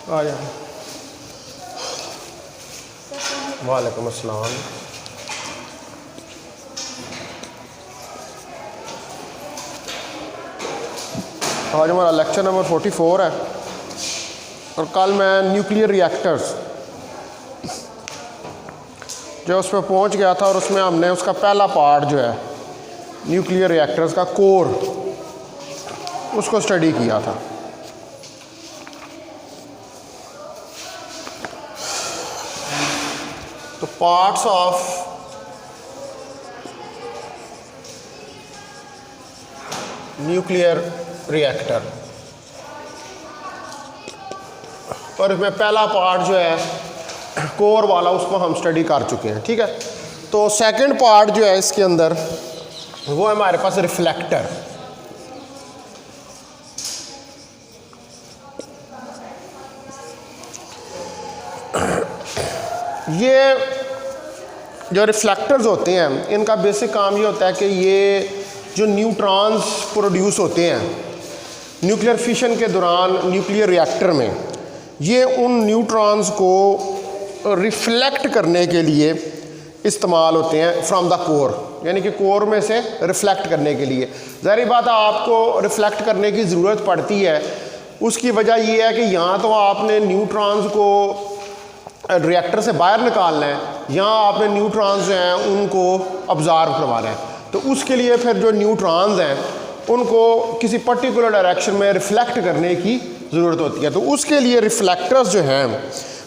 आ जाए। वालेकुम अस्सलाम। आज हमारा लेक्चर नंबर 44 है और कल मैं न्यूक्लियर रिएक्टर्स जो उस पर पहुँच गया था और उसमें हमने उसका पहला पार्ट जो है न्यूक्लियर रिएक्टर्स का कोर उसको स्टडी किया था। तो पार्ट्स ऑफ न्यूक्लियर रिएक्टर, और इसमें पहला पार्ट जो है कोर वाला उसको हम स्टडी कर चुके हैं। ठीक है, तो सेकंड पार्ट जो है इसके अंदर वो है हमारे पास रिफ्लेक्टर। ये जो रिफ्लेक्टर्स होते हैं इनका बेसिक काम ये होता है कि ये जो न्यूट्रॉन्स प्रोड्यूस होते हैं न्यूक्लियर फिशन के दौरान न्यूक्लियर रिएक्टर में, ये उन न्यूट्रॉन्स को रिफ्लेक्ट करने के लिए इस्तेमाल होते हैं फ्रॉम द कोर, यानी कि कोर में से रिफ्लेक्ट करने के लिए। ज़ाहिर बात है आपको रिफ्लेक्ट करने की ज़रूरत पड़ती है। उसकी वजह ये है कि यहाँ तो आपने न्यूट्रॉन्स को रिएक्टर से बाहर निकालना है, यहाँ आपने न्यूट्रॉन्स जो हैं उनको ऑब्ज़र्व करवाना है। तो उसके लिए फिर जो न्यूट्रॉन्स हैं उनको किसी पर्टिकुलर डायरेक्शन में रिफ्लेक्ट करने की ज़रूरत होती है। तो उसके लिए रिफ्लेक्टर्स जो हैं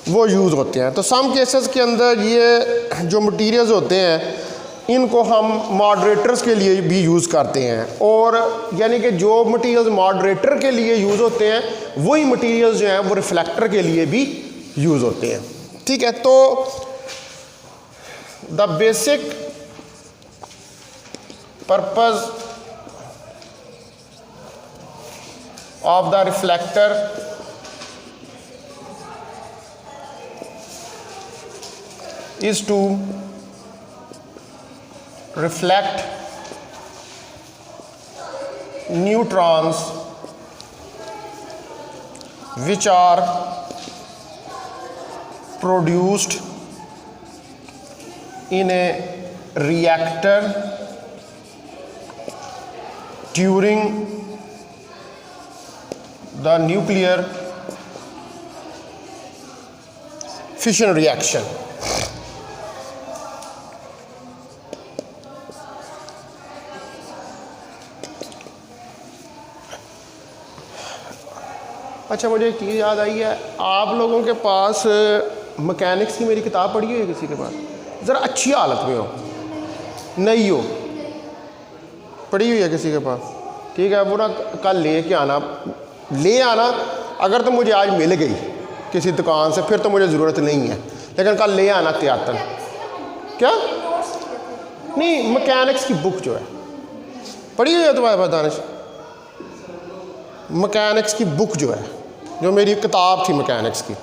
वो यूज़ होते हैं। तो सम केसेस के अंदर ये जो मटीरियल्स होते हैं इनको हम मॉडरेटर्स के लिए भी यूज़ करते हैं, और यानी कि जो मटीरियल्स मॉडरेटर के लिए यूज़ होते हैं वही मटीरियल्स जो हैं वो रिफ्लेक्टर के लिए भी यूज़ होते हैं। ठीक है, तो the basic purpose of the reflector is to reflect neutrons which are produced in a reactor during the nuclear fission reaction। अच्छा, मुझे एक चीज़ याद आई है, आप लोगों के पास मैकेनिक्स की मेरी किताब पढ़ी हुई है किसी के पास? ज़रा अच्छी हालत में हो, नहीं हो, पढ़ी हुई है किसी के पास? ठीक है, वो ना कल ले आना। अगर तो मुझे आज मिल गई किसी दुकान से फिर तो मुझे ज़रूरत नहीं है, लेकिन कल ले आना त्यातन। क्या? नहीं, मैकेनिक्स की बुक जो है पढ़ी हुई है तुम्हारे पास दानिश? मैकेनिक्स की बुक जो है, जो मेरी किताब थी मैकेनिक्स की।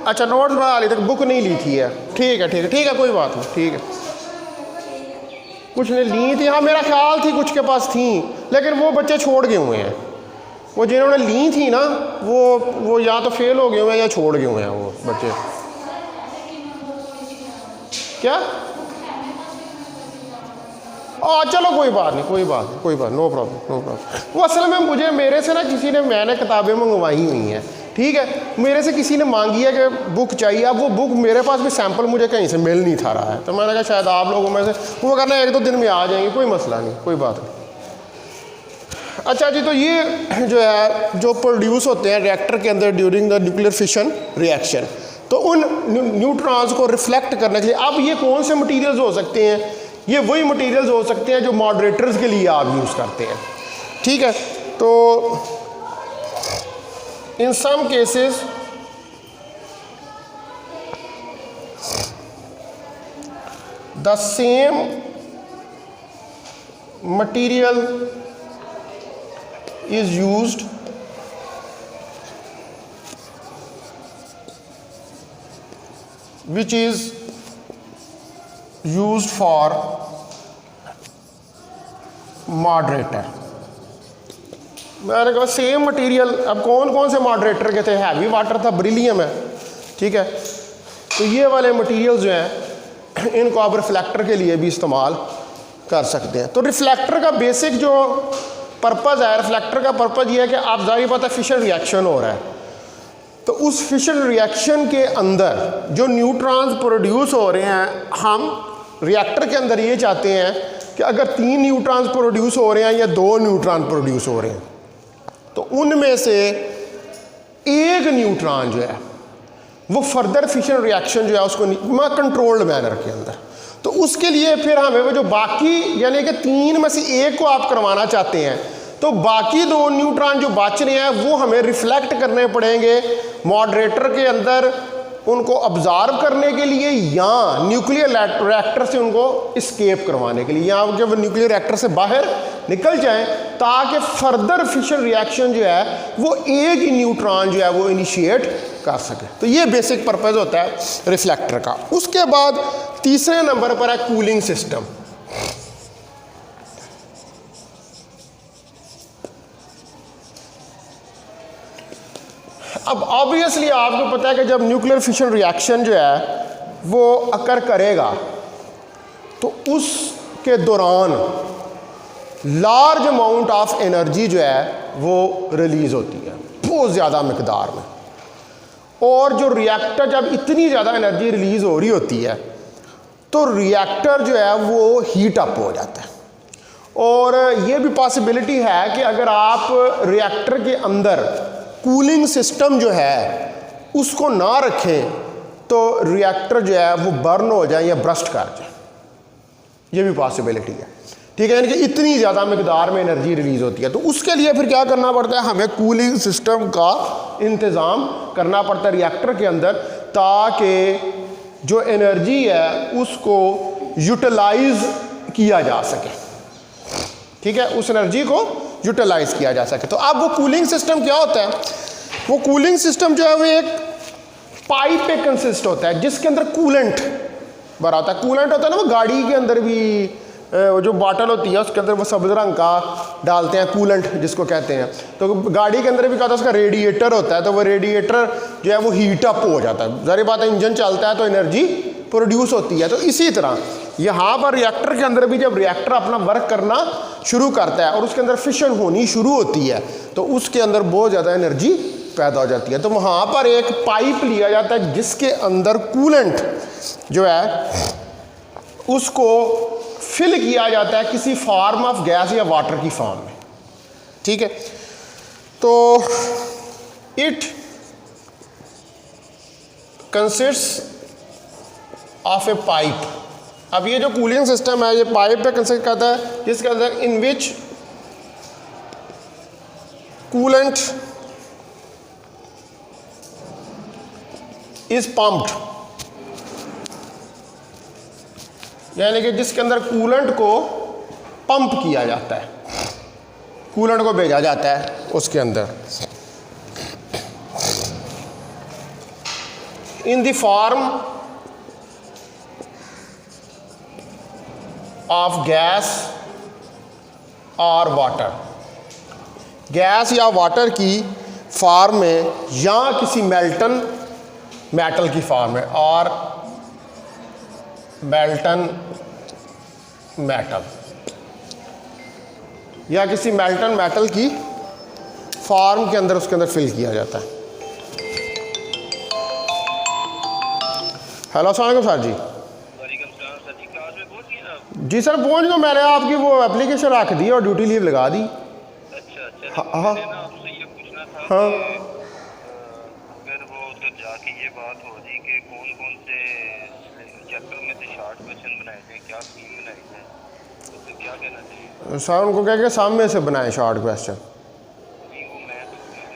अच्छा, नोट्स बना ली, तक बुक नहीं ली थी है। ठीक है ठीक है ठीक है, कोई बात नहीं, ठीक है। कुछ ने ली थी, हाँ मेरा ख्याल थी कुछ के पास थी, लेकिन वो बच्चे छोड़ गए हुए हैं। वो जिन्होंने ली थी ना वो या तो फेल हो गए हुए हैं या छोड़ गए हुए हैं वो बच्चे। क्या? चलो कोई बात नहीं, नो प्रॉब्लम। वो असल में मेरे से ना मैंने किताबें मंगवाई हुई हैं, ठीक है, मेरे से किसी ने मांगी है कि बुक चाहिए। अब वो बुक मेरे पास भी सैंपल मुझे कहीं से मिल नहीं था रहा है, तो मैंने कहा शायद आप लोगों में से वो करना 1-2 दिन में आ जाएंगे, कोई मसला नहीं, कोई बात नहीं। अच्छा जी, तो ये जो है जो प्रोड्यूस होते हैं रिएक्टर के अंदर during the nuclear fission reaction, तो उन न्यूट्रॉन्स को रिफ्लेक्ट करने के लिए अब ये कौन से मटीरियल्स हो सकते हैं? ये वही मटीरियल्स हो सकते हैं जो मॉडरेटर्स के लिए आप यूज़ करते हैं। ठीक है, तो in some cases the same material is used which is used for moderator. मैंने कहा सेम मटेरियल, अब कौन कौन से मॉडरेटर के थे, हैवी वाटर था, बेरिलियम है, ठीक है। तो ये वाले मटेरियल जो हैं इनको आप रिफ्लेक्टर के लिए भी इस्तेमाल कर सकते हैं। तो रिफ्लेक्टर का बेसिक जो पर्पज़ है, रिफ्लेक्टर का पर्पज़ ये है कि आप ज़ाहिर बात है फिशन रिएक्शन हो रहा है, तो उस फिशन रिएक्शन के अंदर जो न्यूट्रॉन्स प्रोड्यूस हो रहे हैं, हम रिएक्टर के अंदर ये चाहते हैं कि अगर 3 न्यूट्रॉन्स प्रोड्यूस हो रहे हैं या 2 न्यूट्रॉन प्रोड्यूस हो रहे हैं, तो उनमें से एक न्यूट्रॉन जो है वो फर्दर फिशन रिएक्शन जो है उसको कंट्रोल्ड मैनर के अंदर, तो उसके लिए फिर हमें वो जो बाकी यानी कि 3 में से एक को आप करवाना चाहते हैं, तो बाकी 2 न्यूट्रॉन जो बच रहे हैं वो हमें रिफ्लेक्ट करने पड़ेंगे मॉडरेटर के अंदर, उनको ऑब्जर्व करने के लिए या न्यूक्लियर रिएक्टर से उनको इस्केप करवाने के लिए, या कि वो न्यूक्लियर रिएक्टर से बाहर निकल जाएं, ताकि फर्दर फिशन रिएक्शन जो है वो एक ही न्यूट्रॉन जो है वो इनिशिएट कर सके। तो ये बेसिक पर्पज़ होता है रिफ्लेक्टर का। उसके बाद तीसरे नंबर पर है कूलिंग सिस्टम। अब ऑब्वियसली आपको पता है कि जब न्यूक्लियर फिशन रिएक्शन जो है वो अकर करेगा तो उसके दौरान लार्ज अमाउंट ऑफ एनर्जी जो है वो रिलीज़ होती है, बहुत ज़्यादा मकदार में। और जो रिएक्टर, जब इतनी ज़्यादा एनर्जी रिलीज़ हो रही होती है तो रिएक्टर जो है वो हीट अप हो जाता है। और ये भी पॉसिबिलिटी है कि अगर आप रिएक्टर के अंदर कूलिंग सिस्टम जो है उसको ना रखें तो रिएक्टर जो है वो बर्न हो जाए या ब्रस्ट कर जाए, ये भी पॉसिबिलिटी है, ठीक है। यानी कि इतनी ज़्यादा मकदार में एनर्जी रिलीज़ होती है, तो उसके लिए फिर क्या करना पड़ता है, हमें कूलिंग सिस्टम का इंतज़ाम करना पड़ता है रिएक्टर के अंदर, ताकि जो एनर्जी है उसको यूटिलाइज किया जा सके, ठीक है, उस एनर्जी को यूटिलाइज किया जा सके। तो अब वो कूलिंग सिस्टम क्या होता है, वो कूलिंग सिस्टम जो है वो एक पाइप पे कंसिस्ट होता है जिसके अंदर कूलेंट भरा होता है। कूलेंट होता है ना, वो गाड़ी के अंदर भी जो बॉटल होती है उसके अंदर वो सब्ज़ रंग का डालते हैं, कूलेंट जिसको कहते हैं। तो गाड़ी के अंदर भी क्या होता है, उसका रेडिएटर होता है, तो वो रेडिएटर जो है वो हीट अप हो जाता है, ज़ाहिर बात है इंजन चलता है तो एनर्जी प्रोड्यूस होती है। तो इसी तरह यहाँ पर रिएक्टर के अंदर भी जब रिएक्टर अपना वर्क करना शुरू करता है और उसके अंदर फिशन होनी शुरू होती है तो उसके अंदर बहुत ज़्यादा एनर्जी पैदा हो जाती है। तो वहाँ पर एक पाइप लिया जाता है जिसके अंदर कूलेंट जो है उसको फिल किया जाता है किसी फॉर्म ऑफ गैस या वाटर की फॉर्म में, ठीक है। तो it consists of A pipe. अब ये जो कूलिंग सिस्टम है ये पाइप पे कंसिस्ट करता है जिसके अंदर इन विच कूलेंट इज पम्प्ड, यानी कि जिसके अंदर कूलेंट को पंप किया जाता है, कूलेंट को भेजा जाता है उसके अंदर in the form of gas और वाटर, गैस या वाटर की फॉर्म में या किसी मेल्टन मेटल की फॉर्म में, और मेल्टन मेटल या किसी मेल्टन मेटल की फॉर्म के अंदर उसके अंदर फिल किया जाता है। हेलो अस्सलाम वालेकुम सर जी। जी सर पहुंच गया, मैंने आपकी वो एप्लीकेशन रख दी और ड्यूटी लीव लगा दी। अच्छा हाँ हाँ आपसे ये पूछना था हाँ। कि अगर वो उधर जाके ये बात हो रही कि कौन कौन से चैप्टर में से शॉर्ट क्वेश्चन बनाए थे, क्या स्कीम बनाई है, तो फिर क्या कहना चाहिए सर? उनको कह के सामने से बनाए शॉर्ट क्वेश्चन। नहीं वो मैंने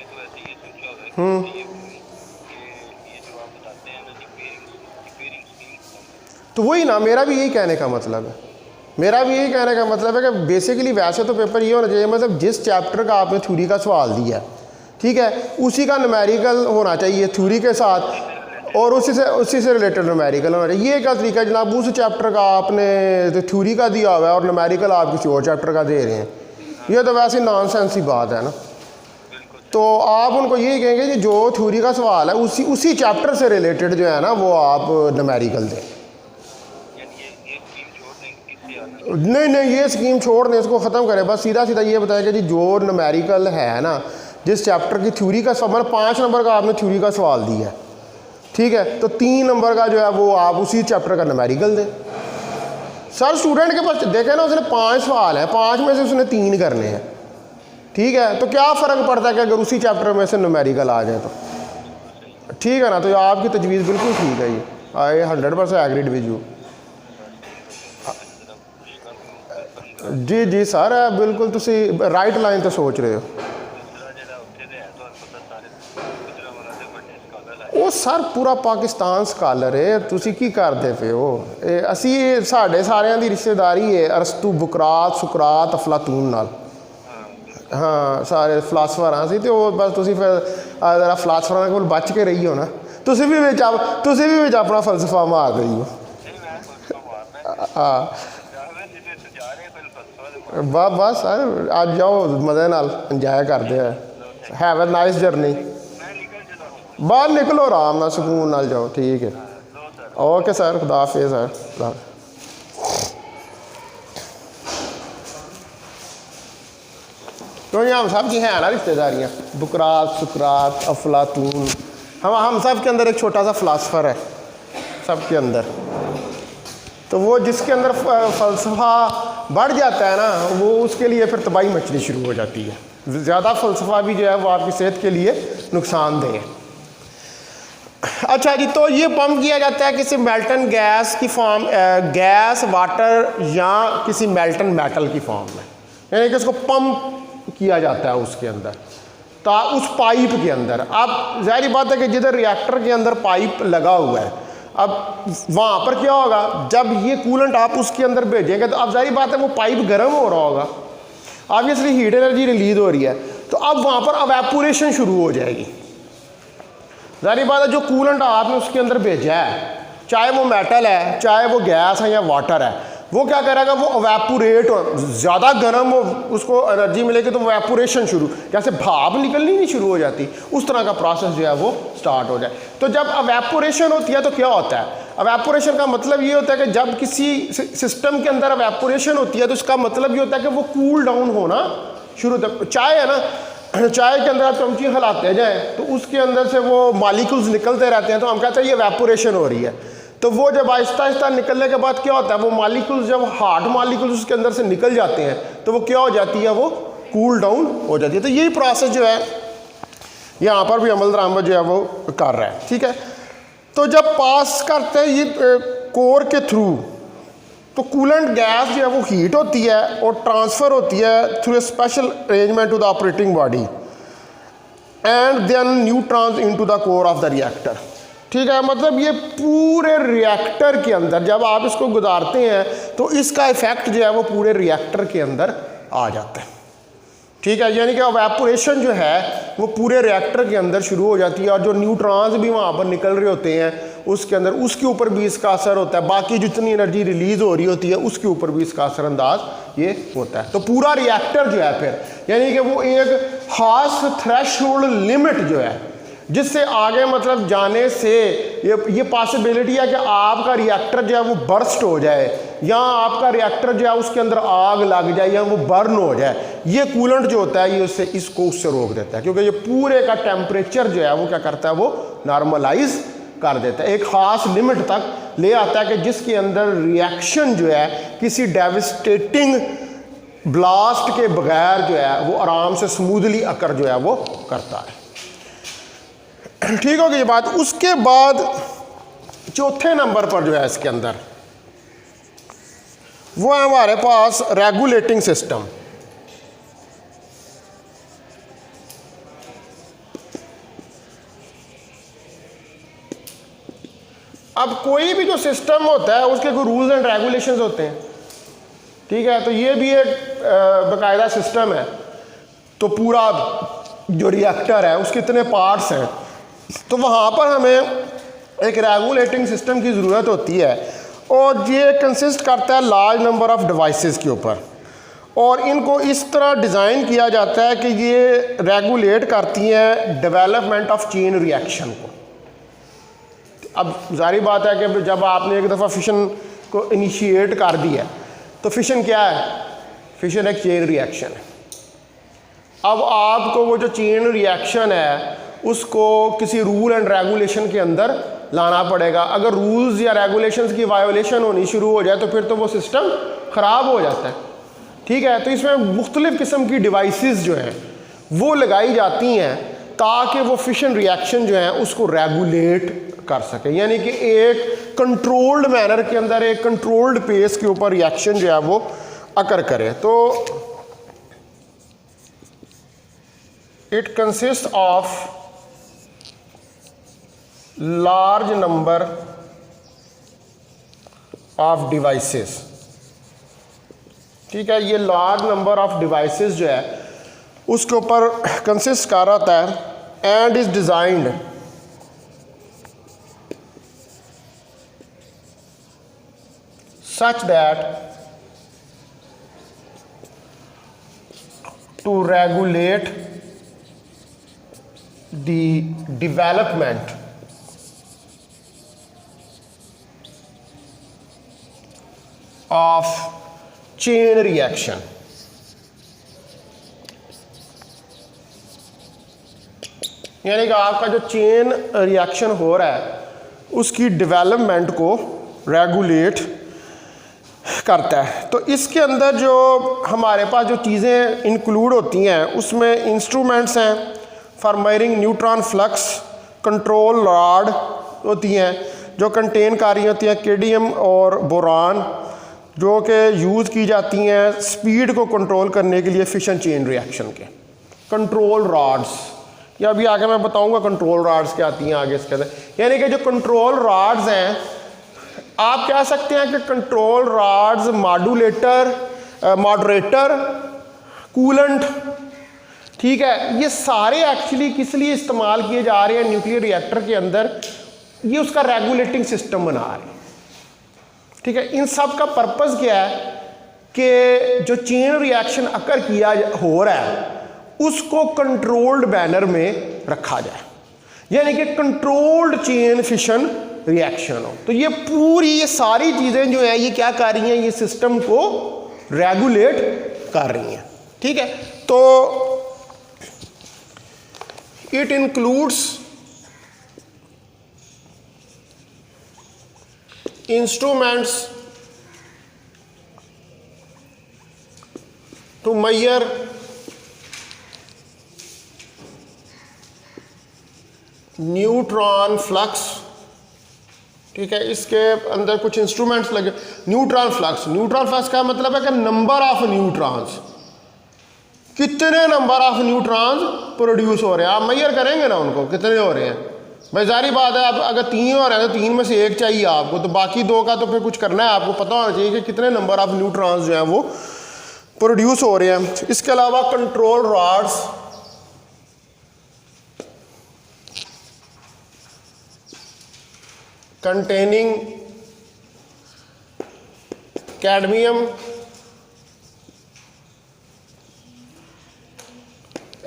तो ऐसे ये सोचा हुआ है कि ये जो आप बताते हैं ना रिपेयरिंग स्कीम, तो वही ना, मेरा भी यही कहने का मतलब है, मेरा भी यही कहने का मतलब है कि बेसिकली वैसे तो पेपर ये होना चाहिए, मतलब जिस चैप्टर का आपने थ्योरी का सवाल दिया है, ठीक है, उसी का न्यूमेरिकल होना चाहिए थ्योरी के साथ। और उसी से रिलेटेड न्यूमेरिकल होना चाहिए। ये क्या तरीका है जनाब, उस चैप्टर का आपने तो थ्योरी का दिया हुआ है और न्यूमेरिकल आप किसी और चैप्टर का दे रहे हैं, ये तो वैसे नॉनसेंस ही बात है ना। तो आप उनको यही कहेंगे कि जो थ्योरी का सवाल है उसी चैप्टर से रिलेटेड जो है ना वो आप न्यूमेरिकल दें। नहीं, ये स्कीम छोड़ दें, इसको ख़त्म करें। बस सीधा ये बताएं कि जी जो न्यूमेरिकल है ना, जिस चैप्टर की थ्योरी का सवाल 5 नंबर का आपने थ्योरी का सवाल दिया है, ठीक है, तो 3 नंबर का जो है वो आप उसी चैप्टर का न्यूमेरिकल दें। सर स्टूडेंट के पास देखें ना, उसने 5 सवाल हैं, 5 में से उसने 3 करने हैं, ठीक है, तो क्या फ़र्क पड़ता है कि अगर उसी चैप्टर में से न्यूमेरिकल आ जाए तो, ठीक है ना। तो आपकी तजवीज़ बिल्कुल ठीक है, ये आई 100% एग्रीड विद यू। जी सर बिल्कुल तुसी राइट लाइन तो सोच रहे हो। ਉਹ ਸਰ ਪੂਰਾ ਪਾਕਿਸਤਾਨ ਸਕਾਲਰ ਹੈ, ਤੁਸੀਂ ਕੀ ਕਰਦੇ ਪਏ ਹੋ? ਅਸੀਂ ਸਾਡੇ ਸਾਰਿਆਂ ਦੀ ਰਿਸ਼ਤੇਦਾਰੀ ਹੈ ਅਰਸਤੂ ਬੁਕਰਾਤ ਸੁਕਰਾਤ ਅਫਲਾਤੂਨ ਨਾਲ। ਹਾਂ ਸਾਰੇ ਫਿਲਾਸਫਰ ਹਾਂ ਅਸੀਂ, ਤੇ ਉਹ ਬਸ ਤੁਸੀਂ ਫਿਰ ਜਰਾ ਫਿਲਾਸਫਰਾਂ ਕੋਲ ਬਚ ਕੇ ਰਹੀਓ ਨਾ, ਤੁਸੀਂ ਵੀ ਵਿੱਚ ਆਪਣਾ ਫਲਸਫਾ ਮਾਰ ਰਹੀਓ। ਹਾਂ ਬਸ ਸਰ ਅੱਜ ਜਾਓ ਮਜ਼ੇ ਨਾਲ ਇੰਜੋਏ ਕਰਦੇ ਆ, हैव अ नाइस जर्नी। बाहर निकलो आराम नाल सुकून नाल जाओ, ठीक है, ओके सर, खुदा हाफिज़ सर। तो ये हम सब की हैं ना रिश्तेदारियाँ, बुकरात सुकरात अफलातून, हम सब के अंदर एक छोटा सा फ़िलासफ़र है सब के अंदर। तो वो जिसके अंदर फ़लसफ़ा बढ़ जाता है ना, वो उसके लिए फिर तबाही मचनी शुरू हो जाती है। ज़्यादा फ़लसफ़ा भी जो है वो आपकी सेहत के लिए नुकसानदेह है। अच्छा जी, तो ये पंप किया जाता है किसी मेल्टन गैस की फॉर्म, गैस वाटर या किसी मेल्टन मेटल की फॉर्म में, यानी कि इसको पंप किया जाता है उसके अंदर, तो उस पाइप के अंदर। अब ज़ाहिर बात है कि जिधर रिएक्टर के अंदर पाइप लगा हुआ है, अब वहाँ पर क्या होगा, जब ये कूलेंट आप उसके अंदर भेजेंगे तो अब ज़ाहिर बात है वो पाइप गर्म हो रहा होगा, ऑब्वियसली हीट एनर्जी रिलीज हो रही है, तो अब वहाँ पर अवेपोरेशन शुरू हो जाएगी। ज़ाहिर बात है जो कूलेंट आपने उसके अंदर भेजा है, चाहे वो मेटल है चाहे वो गैस है या वाटर है, वो क्या करेगा, वो अवेपोरेट हो, ज़्यादा गर्म हो, उसको एनर्जी मिलेगी तो वेपोरेशन शुरू, जैसे भाप निकलनी नहीं शुरू हो जाती, उस तरह का प्रोसेस जो है वो स्टार्ट हो जाए। तो जब अवेपोरेशन होती है तो क्या होता है, अवेपोरेशन का मतलब ये होता है कि जब किसी सिस्टम के अंदर अवेपोरेशन होती है तो इसका मतलब ये होता है कि वो कूल डाउन होना शुरू होता है। चाय है ना, चाय के अंदर आप चमची हिलाते जाएँ तो उसके अंदर से वो मॉलिक्यूल्स निकलते रहते हैं, तो हम कहते हैं ये वेपोरेशन हो रही है। तो वो जब आहिस्ता आहिस्ता निकलने के बाद क्या होता है, वो मॉलिक्यूल्स जब हार्ड मॉलिक्यूल्स उसके अंदर से निकल जाते हैं तो वो क्या हो जाती है, वो कूल डाउन हो जाती है। तो यही प्रोसेस जो है यहाँ पर भी अमल दरामद जो है वो कर रहा है, ठीक है। तो जब पास करते हैं ये कोर के थ्रू, तो कूलेंट गैस जो है वो हीट होती है और ट्रांसफ़र होती है through a special arrangement to the operating body and then neutrons into the core of the reactor, ठीक है। मतलब ये पूरे रिएक्टर के अंदर जब आप इसको गुजारते हैं तो इसका इफेक्ट जो है वो पूरे रिएक्टर के अंदर आ जाता है, ठीक है। यानी कि एवेपोरेशन जो है वो पूरे रिएक्टर के अंदर शुरू हो जाती है और जो न्यूट्रॉन्स भी वहाँ पर निकल रहे होते हैं उसके अंदर, उसके ऊपर भी इसका असर होता है, बाकी जितनी एनर्जी रिलीज़ हो रही होती है उसके ऊपर भी इसका असरअंदाज ये होता है। तो पूरा रिएक्टर जो है फिर यानी कि वो एक खास थ्रेशोल्ड लिमिट जो है जिससे आगे मतलब जाने से ये पॉसिबिलिटी है कि आपका रिएक्टर जो है वो बर्स्ट हो जाए या आपका रिएक्टर जो है उसके अंदर आग लग जाए या वो बर्न हो जाए, ये कूलेंट जो होता है ये उससे रोक देता है, क्योंकि ये पूरे का टेम्परेचर जो है वो क्या करता है, वो नॉर्मलाइज कर देता है, एक ख़ास लिमिट तक ले आता है कि जिसके अंदर रिएक्शन जो है किसी डेविस्टेटिंग ब्लास्ट के बगैर जो है वो आराम से स्मूथली अकर जो है वो करता है। ठीक होगी ये बात। उसके बाद चौथे नंबर पर जो है इसके अंदर वो है हमारे पास रेगुलेटिंग सिस्टम। अब कोई भी जो सिस्टम होता है उसके कोई रूल्स एंड रेगुलेशंस होते हैं, ठीक है। तो ये भी एक बाकायदा सिस्टम है। तो पूरा जो रिएक्टर है उसके इतने पार्ट्स हैं, तो वहाँ पर हमें एक रेगुलेटिंग सिस्टम की ज़रूरत होती है और ये कंसिस्ट करता है लार्ज नंबर ऑफ़ डिवाइसेस के ऊपर, और इनको इस तरह डिज़ाइन किया जाता है कि ये रेगुलेट करती हैं डेवलपमेंट ऑफ चेन रिएक्शन को। अब जारी बात है कि जब आपने एक दफ़ा फिशन को इनिशिएट कर दिया तो फिशन क्या है? फिशन एक चेन रिएक्शन है। अब आपको वो जो चेन रिएक्शन है उसको किसी रूल एंड रेगुलेशन के अंदर लाना पड़ेगा। अगर रूल्स या रेगुलेशंस की वायोलेशन होनी शुरू हो जाए तो फिर तो वो सिस्टम ख़राब हो जाता है, ठीक है। तो इसमें मुख्तलिफ़ किस्म की डिवाइसेस जो हैं वो लगाई जाती हैं ताकि वो फिशन रिएक्शन जो है उसको रेगुलेट कर सके, यानी कि एक कंट्रोल्ड मैनर के अंदर, एक कंट्रोल्ड पेस के ऊपर रिएक्शन जो है वो अकर करे। तो it consist of large number of devices, ठीक है। ये लार्ज नंबर ऑफ डिवाइसेस जो है उसके ऊपर कंसिस्ट कर रहा है and is designed such that to regulate the development of chain reaction, यानी कि आपका जो चेन रिएक्शन हो रहा है उसकी डेवलपमेंट को रेगुलेट करता है। तो इसके अंदर जो हमारे पास जो चीज़ें इंक्लूड होती हैं उसमें इंस्ट्रूमेंट्स हैं for measuring neutron flux, control rod होती हैं जो कंटेन कर रही होती हैं केडियम और बोरान, जो कि यूज़ की जाती हैं स्पीड को कंट्रोल करने के लिए फिशन चेन रिएक्शन के। कंट्रोल रॉड्स, या अभी आगे मैं बताऊंगा कंट्रोल रॉड्स क्या आती हैं आगे इसके अंदर। यानी कि जो कंट्रोल रॉड्स हैं, आप कह सकते हैं कि control rods modulator, moderator, coolant, ठीक है, ये सारे एक्चुअली किस लिए इस्तेमाल किए जा रहे हैं न्यूक्लियर रिएक्टर के अंदर? ये उसका रेगुलेटिंग सिस्टम बना रहे हैं, ठीक है। इन सब का पर्पस क्या है कि जो चेन रिएक्शन अकर किया हो रहा है उसको कंट्रोल्ड बैनर में रखा जाए, यानी कि कंट्रोल्ड चेन फिशन रिएक्शन हो। तो ये पूरी ये सारी चीज़ें जो है ये क्या कर रही हैं? ये सिस्टम को रेगुलेट कर रही हैं, ठीक है। तो it includes instruments to measure neutron flux, ठीक है। इसके अंदर कुछ इंस्ट्रूमेंट्स लगे। न्यूट्रॉन फ्लक्स, न्यूट्रॉन फ्लक्स का मतलब है कि नंबर ऑफ न्यूट्रॉन्स, कितने नंबर ऑफ न्यूट्रॉन्स प्रोड्यूस हो रहे हैं, आप मेजर करेंगे ना उनको कितने हो रहे हैं। भाई जारी बात है, आप अगर 3 हो रहे हैं तो 3 में से 1 चाहिए आपको, तो बाकी 2 का तो फिर कुछ करना है, आपको पता होना चाहिए कि कितने नंबर ऑफ न्यूट्रॉन्स जो हैं वो प्रोड्यूस हो रहे हैं। इसके अलावा control rods, containing cadmium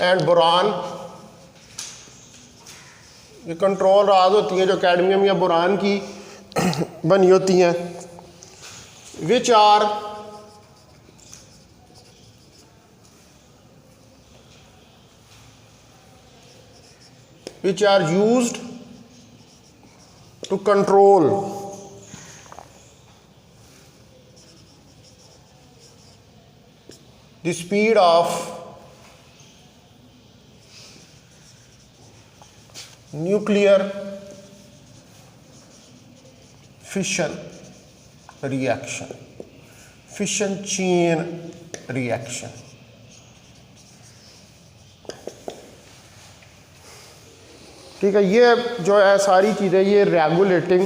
and boron, ये कंट्रोल रॉड होती हैं जो कैडमियम या बोरान की बनी होती हैं, which are used to control the speed of nuclear fission reaction, fission chain reaction। ठीक है, ये जो है सारी चीज़ें ये रेगुलेटिंग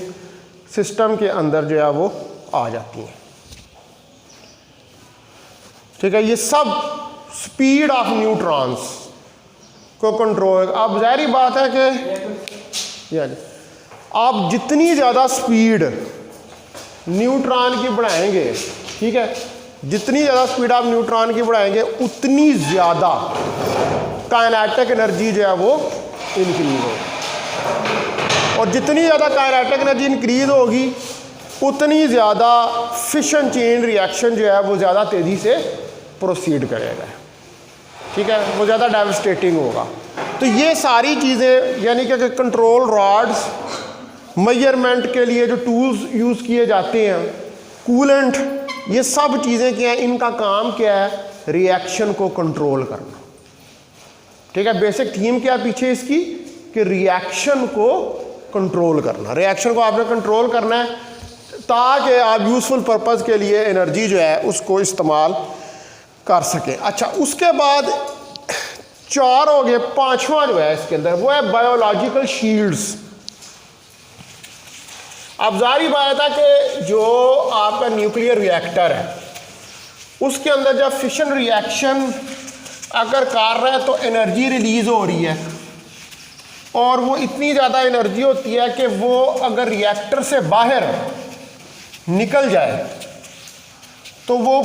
सिस्टम के अंदर जो है वो आ जाती हैं, ठीक है। ये सब स्पीड ऑफ न्यूट्रॉन्स को कंट्रोल। अब ज़ाहिर बात है कि आप जितनी ज़्यादा स्पीड न्यूट्रॉन की बढ़ाएंगे, ठीक है, जितनी ज़्यादा स्पीड आप न्यूट्रॉन की बढ़ाएंगे उतनी ज़्यादा काइनेटिक एनर्जी जो है वो इंक्रीज होगी, और जितनी ज़्यादा काइनेटिक एनर्जी इंक्रीज होगी उतनी ज़्यादा फिशन चेन रिएक्शन जो है वो ज़्यादा तेज़ी से प्रोसीड करेगा, ठीक है, वो ज़्यादा डेवस्टेटिंग होगा। तो ये सारी चीज़ें यानी कि कंट्रोल रॉड्स, मेजरमेंट के लिए जो टूल्स यूज़ किए जाते हैं, कूलेंट, ये सब चीज़ें क्या हैं, इनका काम क्या है, रिएक्शन को कंट्रोल करना, ठीक है। बेसिक थीम क्या है पीछे इसकी, कि रिएक्शन को कंट्रोल करना, रिएक्शन को आपने कंट्रोल करना है ताकि आप यूज़फुल पर्पज़ के लिए एनर्जी जो है उसको इस्तेमाल कर सकें। अच्छा, उसके बाद 4 हो गए, 5वां जो है इसके अंदर वो है बायोलॉजिकल शील्ड्स। अब जारी बात है कि जो आपका न्यूक्लियर रिएक्टर है उसके अंदर जब फिशन रिएक्शन अगर कर रहा है तो एनर्जी रिलीज़ हो रही है, और वो इतनी ज़्यादा एनर्जी होती है कि वो अगर रिएक्टर से बाहर निकल जाए तो वो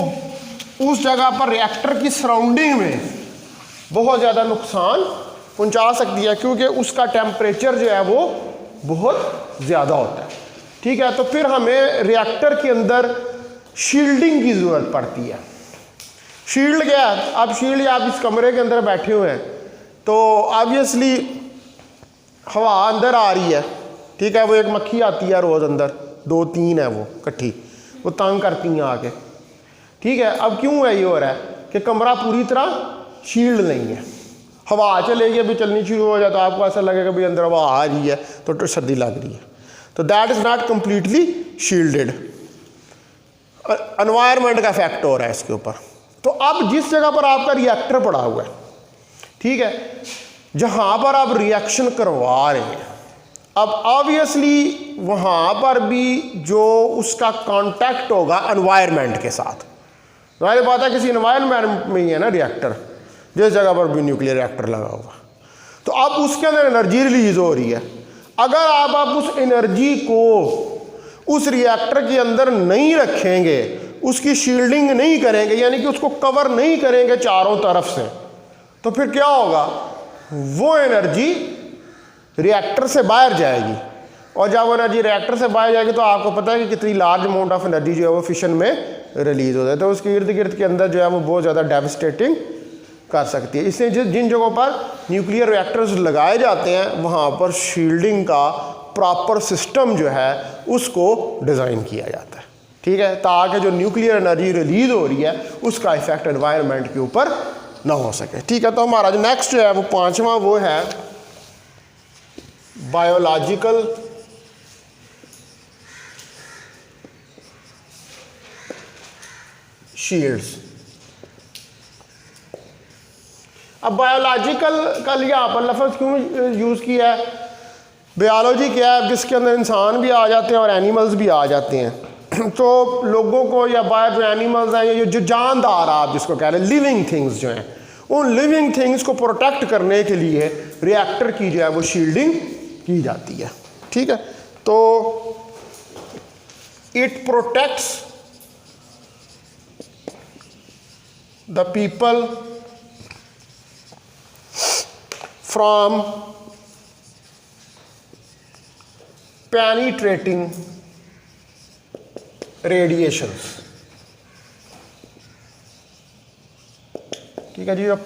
उस जगह पर रिएक्टर की सराउंडिंग में बहुत ज़्यादा नुकसान पहुंचा सकती है, क्योंकि उसका टेम्परेचर जो है वो बहुत ज़्यादा होता है, ठीक है। तो फिर हमें रिएक्टर के अंदर शील्डिंग की ज़रूरत पड़ती है। शील्ड क्या है, अब शील्ड, आप इस कमरे के अंदर बैठे हुए हैं तो ऑब्वियसली हवा अंदर आ रही है, ठीक है, वो एक मक्खी आती है रोज़ अंदर, 2-3 है वो इकट्ठी, वो तंग करती हैं आके, ठीक है। अब क्यों है ये हो रहा है कि कमरा पूरी तरह शील्ड नहीं है, हवा चलेगी, अभी चलनी शुरू हो जाए तो आपको ऐसा लगेगा भाई अंदर हवा आ रही है तो सर्दी लग रही है, तो that is not completely shielded, environment का इफेक्ट हो रहा है इसके ऊपर। तो अब जिस जगह पर आपका रिएक्टर पड़ा हुआ है, ठीक है, जहाँ पर आप रिएक्शन करवा रहे हैं, अब ऑब्वियसली वहाँ पर भी जो उसका कांटेक्ट होगा एनवायरनमेंट के साथ, जाहिर बात है किसी एनवायरनमेंट में ही है ना रिएक्टर, जिस जगह पर भी न्यूक्लियर रिएक्टर लगा हुआ, तो अब उसके अंदर एनर्जी रिलीज हो रही है। अगर आप उस एनर्जी को उस रिएक्टर के अंदर नहीं रखेंगे, उसकी शील्डिंग नहीं करेंगे, यानी कि उसको कवर नहीं करेंगे चारों तरफ से, तो फिर क्या होगा, वो एनर्जी रिएक्टर से बाहर जाएगी, और जब वो एनर्जी रिएक्टर से बाहर जाएगी तो आपको पता है कि कितनी लार्ज अमाउंट ऑफ एनर्जी जो है वो फिशन में रिलीज होता है, तो उसके इर्द गिर्द के अंदर जो है वो बहुत ज़्यादा डेवस्टेटिंग कर सकती है। इसलिए जिन जगहों पर न्यूक्लियर रिएक्टर्स लगाए जाते हैं वहाँ पर शील्डिंग का प्रॉपर सिस्टम जो है उसको डिज़ाइन किया जाता है, ठीक है, ताकि जो न्यूक्लियर एनर्जी रिलीज हो रही है उसका इफेक्ट एनवायरनमेंट के ऊपर ना हो सके, ठीक है। तो हमारा जो नेक्स्ट जो है वो 5वां वो है बायोलॉजिकल शील्ड्स। अब बायोलॉजिकल का यहाँ पर लफ्ज़ क्यों यूज़ किया है, बायोलॉजी क्या है, जिसके अंदर इंसान भी आ जाते हैं और एनिमल्स भी आ जाते हैं, तो लोगों को या बाहर जो एनिमल्स हैं, ये जो जानदार आप जिसको कह रहे हैं, लिविंग थिंग्स जो हैं, उन लिविंग थिंग्स को प्रोटेक्ट करने के लिए रिएक्टर की जो है वो शील्डिंग की जाती है, ठीक है। तो it protects the people from penetrating radiations, ठीक है जी। जो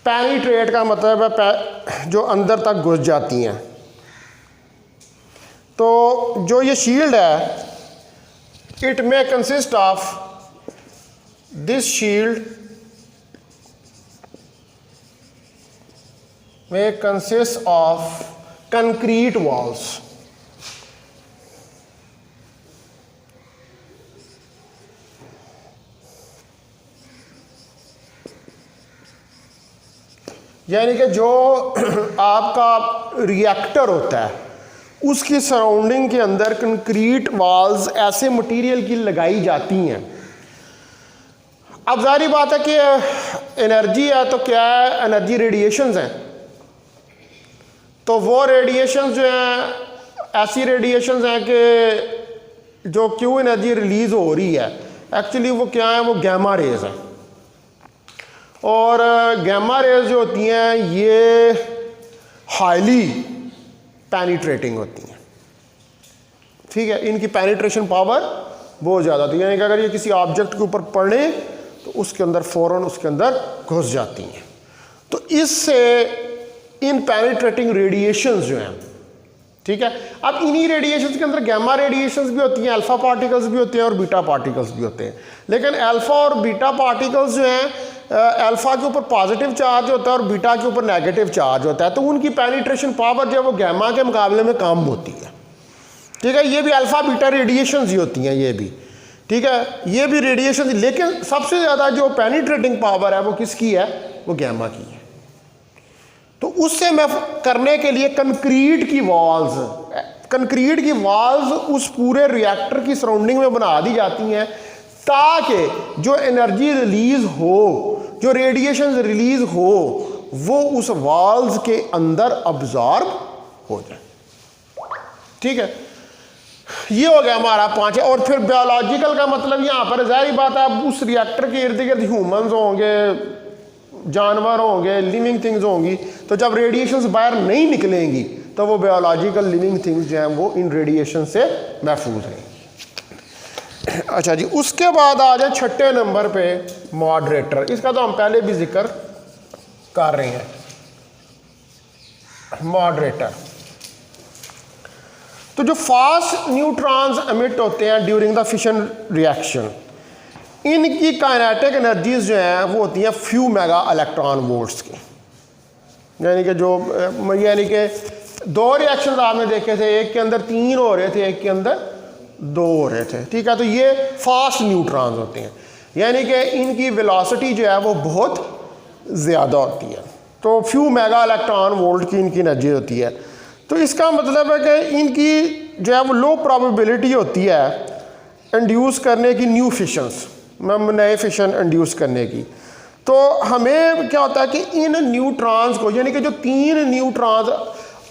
पेनिट्रेट का मतलब है जो अंदर तक घुस जाती हैं, तो जो ये शील्ड है, it may consist of this shield may consist of concrete walls, यानी कि जो आपका रिएक्टर होता है उसकी सराउंडिंग के अंदर कंक्रीट वॉल्स ऐसे मटेरियल की लगाई जाती हैं। अब जाहिर बात है कि एनर्जी है तो क्या है, एनर्जी रेडिएशंस हैं, तो वो रेडिएशंस जो हैं ऐसी रेडिएशंस हैं कि जो क्यू एनर्जी रिलीज़ हो रही है एक्चुअली वो क्या है, वो गैमा रेज है। और गैमा रेज जो होती हैं ये हाईली पेनिट्रेटिंग होती हैं, ठीक है। इनकी पेनिट्रेशन पावर बहुत ज़्यादा होती है, यानी कि अगर ये किसी ऑब्जेक्ट के ऊपर पड़े तो उसके अंदर फ़ौरन उसके अंदर घुस जाती हैं। तो इससे इन पेनिट्रेटिंग रेडिएशंस जो हैं, ठीक है। अब इन्हीं रेडिएशंस के अंदर गैमा रेडिएशंस भी होती हैं, अल्फ़ा पार्टिकल्स भी होते हैं और बीटा पार्टिकल्स भी होते हैं। लेकिन अल्फ़ा और बीटा पार्टिकल्स जो हैं, अल्फ़ा के ऊपर पॉजिटिव चार्ज होता है और बीटा के ऊपर नेगेटिव चार्ज होता है, तो उनकी पेनिट्रेशन पावर जो है वो गैमा के मुकाबले में कम होती है, ठीक है। ये भी अल्फ़ा बीटा रेडिएशंस ही होती हैं ये भी, ठीक है। ये भी रेडिएशन, लेकिन सबसे ज़्यादा जो पेनिट्रेटिंग पावर है वो किसकी है, वो गैमा की है। तो उससे मैं करने के लिए कंक्रीट की वॉल्स उस पूरे रिएक्टर की सराउंडिंग में बना दी जाती हैं ताकि जो एनर्जी रिलीज हो, जो रेडिएशन रिलीज हो, वो उस वॉल्स के अंदर अब्जॉर्ब हो जाए, ठीक है। ये हो गया हमारा 5। और फिर बायोलॉजिकल का मतलब यहाँ पर जाहिर बात है, अब उस रिएक्टर के इर्द गिर्द ह्यूमंस होंगे, जानवर होंगे, लिविंग थिंग्स होंगी, तो जब रेडिएशंस बाहर नहीं निकलेंगी तो वो बायोलॉजिकल लिविंग थिंग्स जो हैं वो इन रेडिएशन से महफूज रहेंगी। अच्छा जी, उसके बाद आ जाए 6 नंबर पे मॉडरेटर। इसका तो हम पहले भी जिक्र कर रहे हैं। मॉडरेटर तो जो फास्ट न्यूट्रॉन्स एमिट होते हैं ड्यूरिंग द फिशन रिएक्शन, इनकी काइनेटिक एनर्जीज जो हैं वो होती हैं फ्यू मेगा इलेक्ट्रॉन वोल्ट्स की। यानी कि दो रिएक्शन आपने देखे थे, एक के अंदर 3 हो रहे थे, एक के अंदर 2 हो रहे थे, ठीक है। तो ये फास्ट न्यूट्रॉन्स होते हैं, यानी कि इनकी वेलोसिटी जो है वो बहुत ज़्यादा होती है। तो फ्यू मेगा इलेक्ट्रॉन वोल्ट की इनकी एनर्जी होती है। तो इसका मतलब है कि इनकी जो है वो लो प्रोबेबिलिटी होती है इंड्यूस करने की न्यू फिशंस, नए फिशन इंड्यूस करने की। तो हमें क्या होता है कि इन न्यूट्रॉन्स को, यानी कि जो 3 न्यूट्रॉन्स,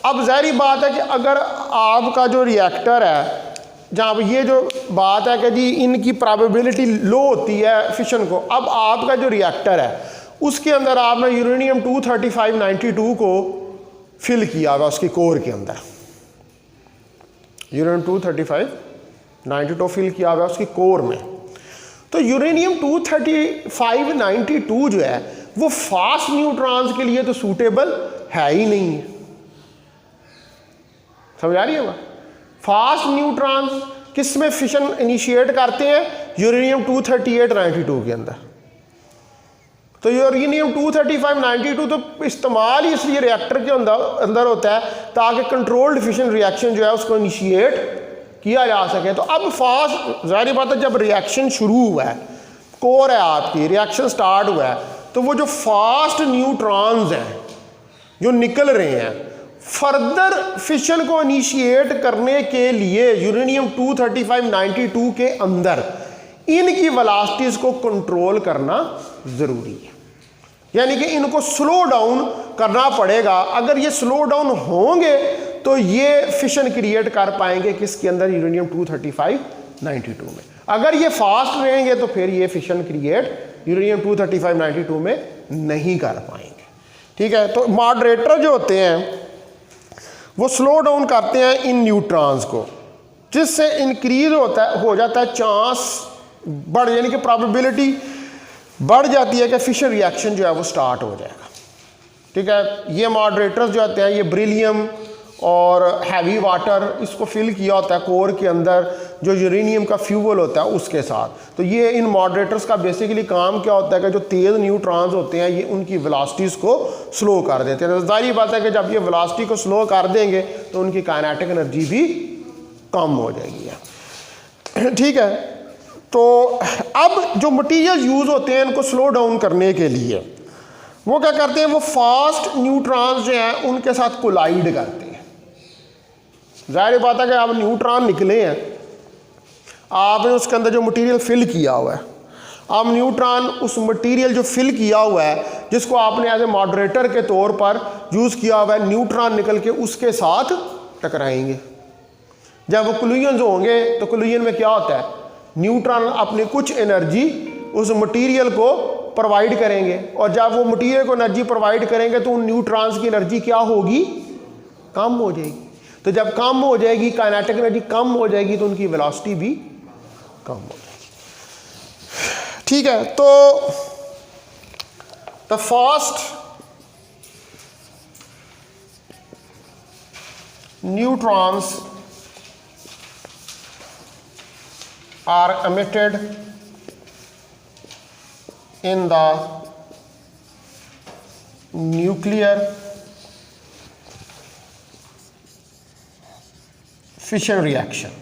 अब ज़ाहिर बात है कि अगर आपका जो रिएक्टर है जहाँ पर ये जो बात है कि जी इनकी प्रोबेबिलिटी लो होती है फिशन को, अब आपका जो रिएक्टर है उसके अंदर आपने यूरेनियम 23592 को फिल किया होगा उसकी कोर के अंदर, यूरेनियम 23592 फिल किया होगा उसकी कोर में। तो यूरेनियम 23592 जो है वो फास्ट न्यूट्रॉन्स के लिए तो सूटेबल है ही नहीं है। समझ आ रही है? फास्ट न्यूट्रॉन्स किस में फिशन इनिशिएट करते हैं? यूरेनियम 23892 के अंदर। तो यूरेनियम 23592 तो इस्तेमाल ही इसलिए रिएक्टर के अंदर होता है ताकि कंट्रोल्ड फिशन रिएक्शन जो है उसको इनिशिएट किया जा सके। तो अब फास्ट, जाहिर बात है जब रिएक्शन शुरू हुआ है, कोर है आपकी, रिएक्शन स्टार्ट हुआ है, तो वो जो फास्ट न्यूट्रॉन्स हैं जो निकल रहे हैं, फर्दर फिशन को इनिशिएट करने के लिए यूरेनियम 23592 के अंदर इनकी वेलोसिटीज को कंट्रोल करना ज़रूरी है, यानी कि इनको स्लो डाउन करना पड़ेगा। अगर ये स्लो डाउन होंगे तो ये फिशन क्रिएट कर पाएंगे किसके अंदर? यूरेनियम 23592 में। अगर ये फास्ट रहेंगे तो फिर ये फिशन क्रिएट यूरेनियम 23592 में नहीं कर पाएंगे, ठीक है। तो मॉडरेटर जो होते हैं वो स्लो डाउन करते हैं इन न्यूट्रॉन्स को, जिससे इंक्रीज हो जाता है चांस बढ़, यानी कि प्रोबेबिलिटी बढ़ जाती है कि फिशन रिएक्शन जो है वो स्टार्ट हो जाएगा, ठीक है। ये मॉडरेटर्स जो होते हैं ये बेरिलियम और हैवी वाटर इसको फिल किया होता है कोर के अंदर जो यूरेनियम का फ्यूल होता है उसके साथ। तो ये इन मॉडरेटर्स का बेसिकली काम क्या होता है कि जो तेज़ न्यूट्रॉन्स होते हैं ये उनकी वेलोसिटीज़ को स्लो कर देते हैं। तो जाहिर बात है कि जब ये वेलोसिटी को स्लो कर देंगे तो उनकी काइनेटिक एनर्जी भी कम हो जाएगी, ठीक है। तो अब जो मटीरियल यूज़ होते हैं इनको स्लो डाउन करने के लिए वो क्या करते हैं? वो फास्ट न्यूट्रॉन्स जो हैं उनके साथ कोलाइड करते हैं। जाहिर बात है कि अब न्यूट्रॉन निकले हैं, आपने उसके अंदर जो मटेरियल फिल किया हुआ है अब न्यूट्रॉन उस मटेरियल जो फिल किया हुआ है, जिसको आपने एज ए मॉडरेटर के तौर पर यूज़ किया हुआ है, न्यूट्रॉन निकल के उसके साथ टकराएंगे। जब वो कोलिजन्स होंगे तो कोलिजन में क्या होता है, न्यूट्रॉन अपनी कुछ एनर्जी उस मटेरियल को प्रोवाइड करेंगे, और जब वो मटेरियल को एनर्जी प्रोवाइड करेंगे तो उन न्यूट्रॉन्स की एनर्जी क्या होगी, कम हो जाएगी। तो जब कम हो जाएगी, काइनेटिक एनर्जी कम हो जाएगी, तो उनकी वेलोसिटी भी कम हो जाएगी। ठीक है, तो the fast neutrons are emitted in the nuclear fission reaction।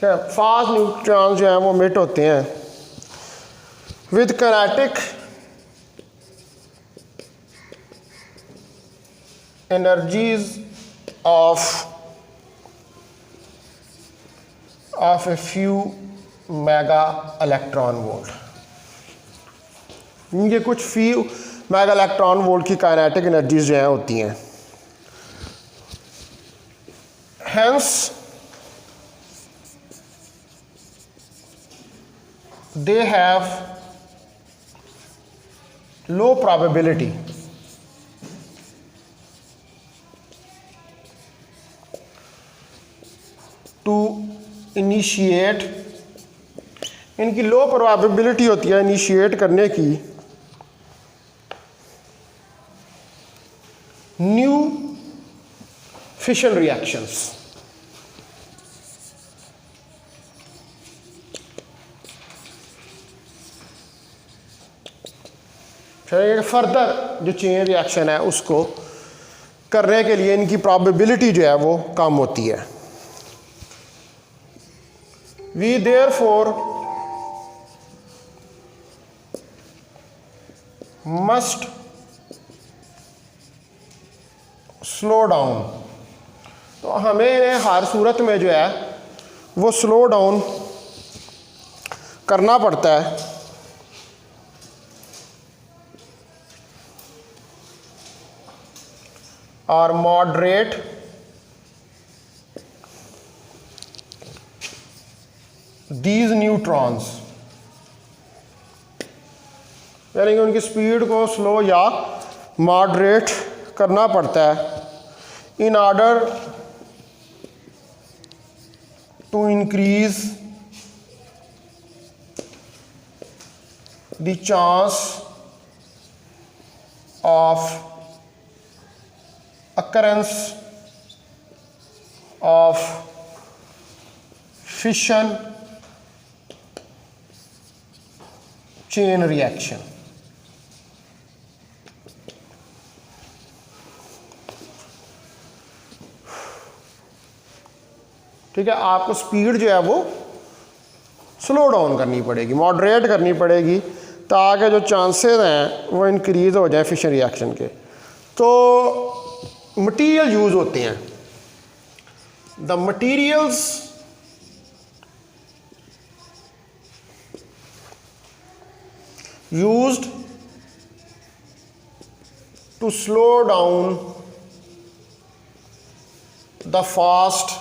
Fast neutrons जो हैं वो एमिट होते हैं with kinetic energies of a few mega electron volt. इनके कुछ few मेगा इलेक्ट्रॉन वोल्ट की काइनेटिक एनर्जीज जो हैं होती हैं। Hence they have low probability to initiate, इनकी लो प्रोबेबिलिटी होती है इनिशिएट करने की न्यू फिशन रिएक्शंस। फिर फर्दर जो चेन रिएक्शन है उसको करने के लिए इनकी प्रोबेबिलिटी जो है वो कम होती है। We therefore must slow down। तो हमें हर सूरत में जो है वो स्लो डाउन करना पड़ता है और मॉडरेट these neutrons, यानी कि उनकी स्पीड को स्लो या मॉडरेट करना पड़ता है in order to increase the chance of occurrence of fission chain reaction। ठीक है, आपको स्पीड जो है वो स्लो डाउन करनी पड़ेगी, मॉडरेट करनी पड़ेगी, ताकि जो चांसेस हैं वो इंक्रीज हो जाए फिशन रिएक्शन के। तो मटेरियल यूज़ होते हैं, the materials used to slow down the fast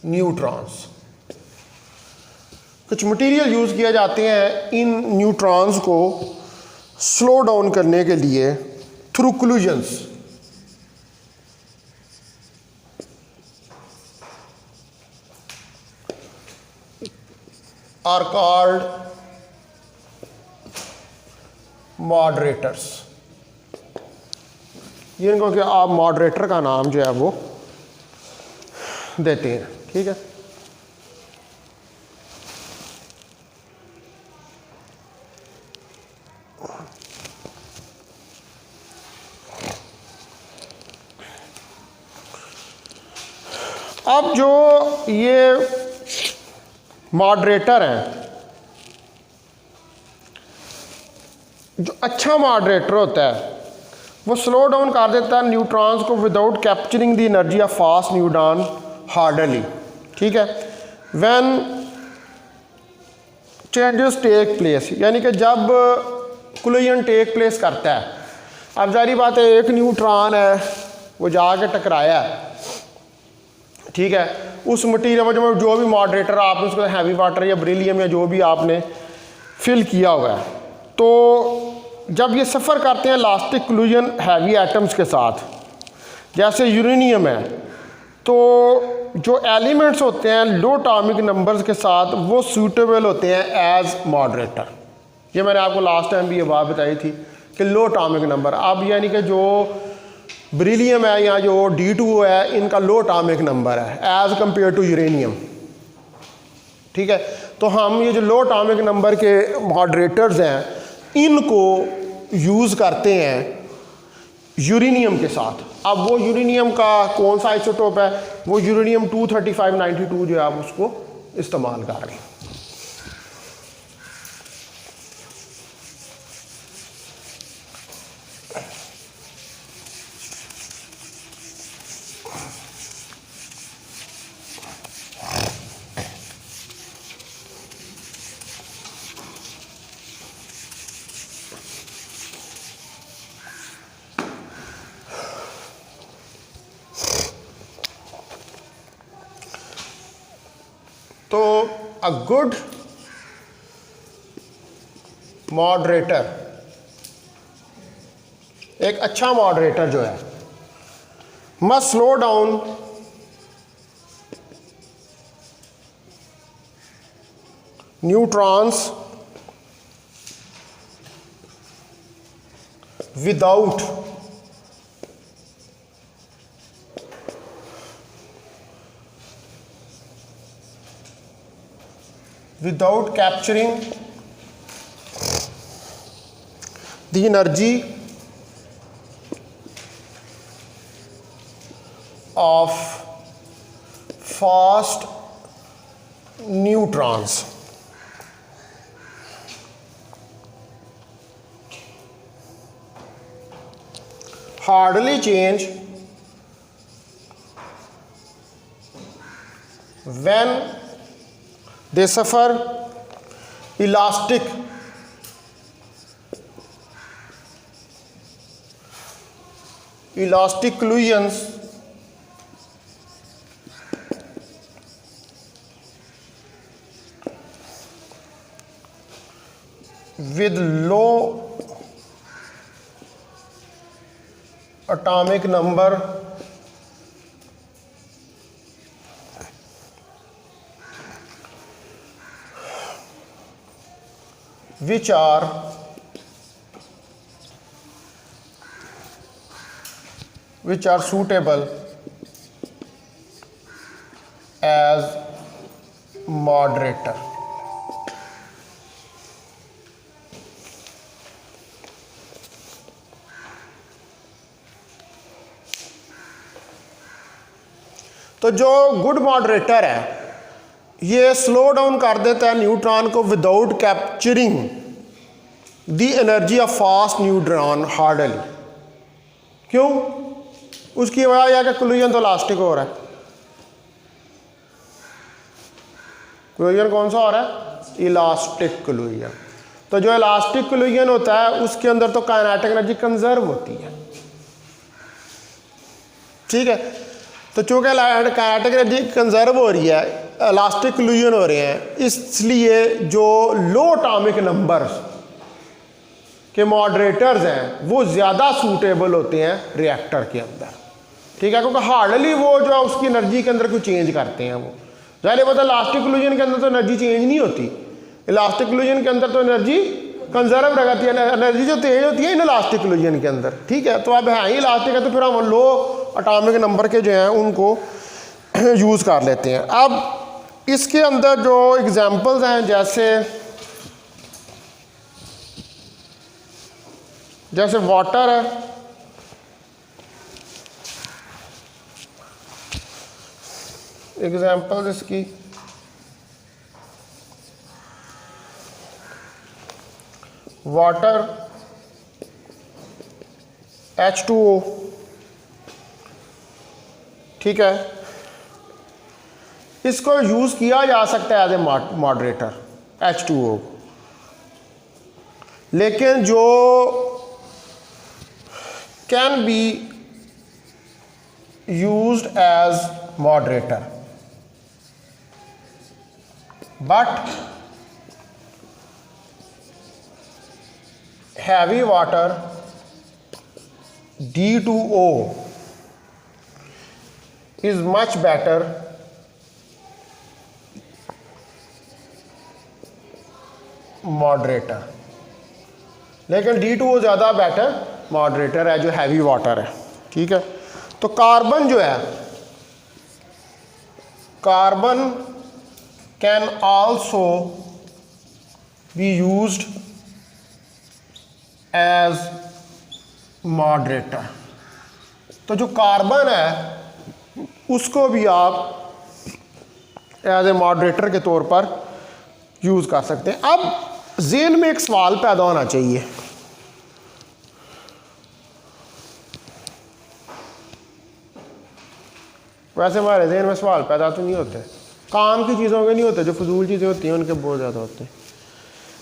neutrons. कुछ मटेरियल यूज़ किए जाते हैं इन न्यूट्रॉन्स को स्लो डाउन करने के लिए through collisions. Are called moderators. जिनको कि आप मॉडरेटर का नाम जो है वो देते हैं। ठीक है, अब जो ये मॉडरेटर हैं, जो अच्छा मॉडरेटर होता है वो स्लो डाउन कर देता है न्यूट्रॉन्स को without capturing the energy of fast neutron. Hardly, ठीक है। व्हेन चेंजेस टेक प्लेस, यानी कि जब कोलिजन टेक प्लेस करता है, अब जारी बात है एक न्यूट्रॉन है वो जाके टकराया है, ठीक है, उस मटीरियल में जो भी मॉडरेटर आपने उसको हैवी वाटर या बेरिलियम या जो भी आपने फिल किया हुआ है, तो जब ये सफ़र करते हैं इलास्टिक कोलिजन हैवी एटम्स के साथ, जैसे यूरेनियम है, तो जो एलिमेंट्स होते हैं लो एटॉमिक नंबर्स के साथ वो सूटेबल होते हैं एज मॉडरेटर। ये मैंने आपको लास्ट टाइम भी ये बात बताई थी कि लो एटॉमिक नंबर, अब यानी कि जो बेरिलियम है या जो D2 है इनका लो एटॉमिक नंबर है एज़ कंपेयर टू यूरेनियम, ठीक है। तो हम ये जो लो एटॉमिक नंबर के मॉडरेटर्स हैं इनको यूज़ करते हैं यूरेनियम के साथ। अब वो यूरेनियम का कौन सा आइसोटोप है, वो यूरेनियम 23592 जो है आप उसको इस्तेमाल कर रहे हैं। तो अ गुड मॉडरेटर, एक अच्छा मॉडरेटर जो है, must slow down neutrons without capturing the energy of fast neutrons. Hardly change when they suffer elastic collisions with low atomic number which are suitable as moderator. तो जो good moderator है ये slow down कर देता है neutron को without capturing the energy of fast neutron hardly. क्यों? उसकी वजह यह है कि कोलिजन तो इलास्टिक हो रहा है। कोलिजन कौन सा हो रहा है? Elastic collision. तो जो इलास्टिक कोलिजन होता है उसके अंदर तो काइनेटिक एनर्जी कंजर्व होती है, ठीक है। तो चूँकि काइनेटिक एनर्जी कंजर्व हो रही है, इलास्टिक कोलिजन हो रहे हैं, इसलिए जो लो एटॉमिक नंबर्स के मॉडरेटर्स हैं वो ज़्यादा सूटेबल होते हैं रिएक्टर के अंदर, ठीक है। क्योंकि हार्डली वो जो है उसकी एनर्जी के अंदर कोई चेंज करते हैं। वो ज़ाहिर पता इलास्टिक कोलिजन के अंदर तो एनर्जी चेंज नहीं होती, इलास्टिक कोलिजन के अंदर तो एनर्जी कंजर्व रहती है। एनर्जी जो तेज होती है इन इलास्टिक कोलिजन के अंदर, ठीक है। तो अब है ही इलास्टिक है तो फिर हम लो एटॉमिक नंबर के जो हैं उनको यूज़ कर लेते हैं। अब इसके अंदर जो एग्जांपल्स हैं जैसे वाटर है, एग्जांपल्स इसकी वाटर H2O, ठीक है। इसको यूज़ किया जा सकता है एज ए मॉडरेटर H2O, लेकिन जो can be used as moderator but heavy water D2O is much better moderator, लेकिन D2O ज़्यादा बेटर मॉडरेटर है जो हैवी वाटर है। ठीक है, तो कार्बन जो है, carbon can also be used as moderator. तो जो कार्बन है उसको भी आप एज ए मॉडरेटर के तौर पर यूज़ कर सकते हैं। अब ज़हन में एक सवाल पैदा होना चाहिए, वैसे हमारे ज़हन में सवाल पैदा तो नहीं होते, काम की चीज़ों के नहीं होते, जो फजूल चीज़ें होती हैं उनके बहुत ज़्यादा होते हैं।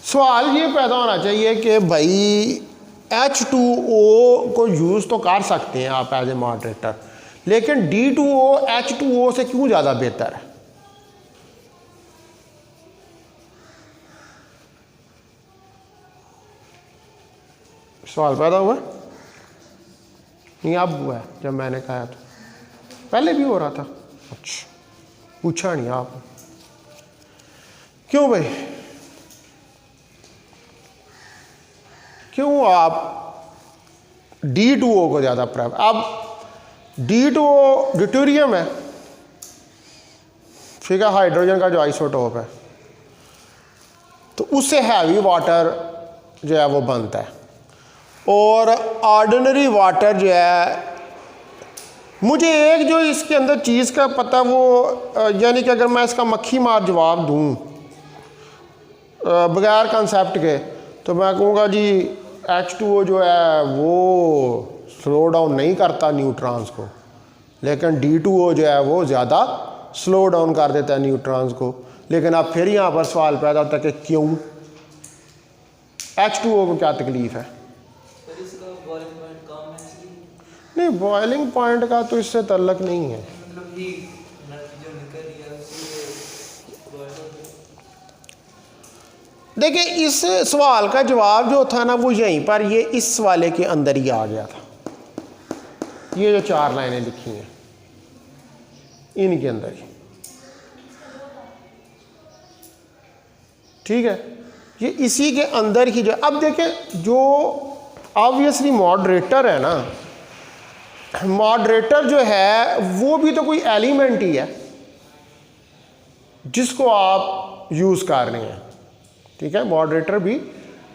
सवाल ये पैदा होना चाहिए कि भाई H2O को यूज़ तो कर सकते हैं आप एज ए मॉडरेटर, लेकिन D2O H2O से क्यों ज़्यादा बेहतर है? सवाल पैदा हुआ नहीं? अब हुआ है, जब मैंने कहा तो पहले भी हो रहा था। अच्छा, पूछा नहीं आप क्यों भाई, क्यों आप D2O को ज़्यादा प्रेफर? अब D2O ड्यूटेरियम है, ठीक है, हाइड्रोजन का जो आइसोटोप है, तो उससे हैवी वाटर जो है वो बनता है, और ऑर्डिनरी वाटर जो है, मुझे एक जो इसके अंदर चीज़ का पता वो यानी कि अगर मैं इसका मक्खी मार जवाब दूं बगैर कंसेप्ट के, तो मैं कहूँगा जी H2O जो है वो स्लो डाउन नहीं करता न्यूट्रॉन्स को, लेकिन D2O जो है वो ज़्यादा स्लो डाउन कर देता है न्यूट्रॉन्स को। लेकिन अब फिर यहाँ पर सवाल पैदा होता है कि क्यों H2O को क्या तकलीफ़ है? नहीं, बॉइलिंग पॉइंट का तो इससे तल्लक नहीं है। देखिए, इस सवाल का जवाब जो था ना वो यहीं पर, ये इस वाले के अंदर ही आ गया था। ये जो 4 लाइनें लिखी हैं इनके अंदर ही, ठीक है, ये इसी के अंदर ही जो। अब देखें, जो ऑब्वियसली मॉडरेटर है ना, मॉडरेटर जो है वो भी तो कोई एलिमेंट ही है जिसको आप यूज़ कर रहे हैं। ठीक है, मॉडरेटर भी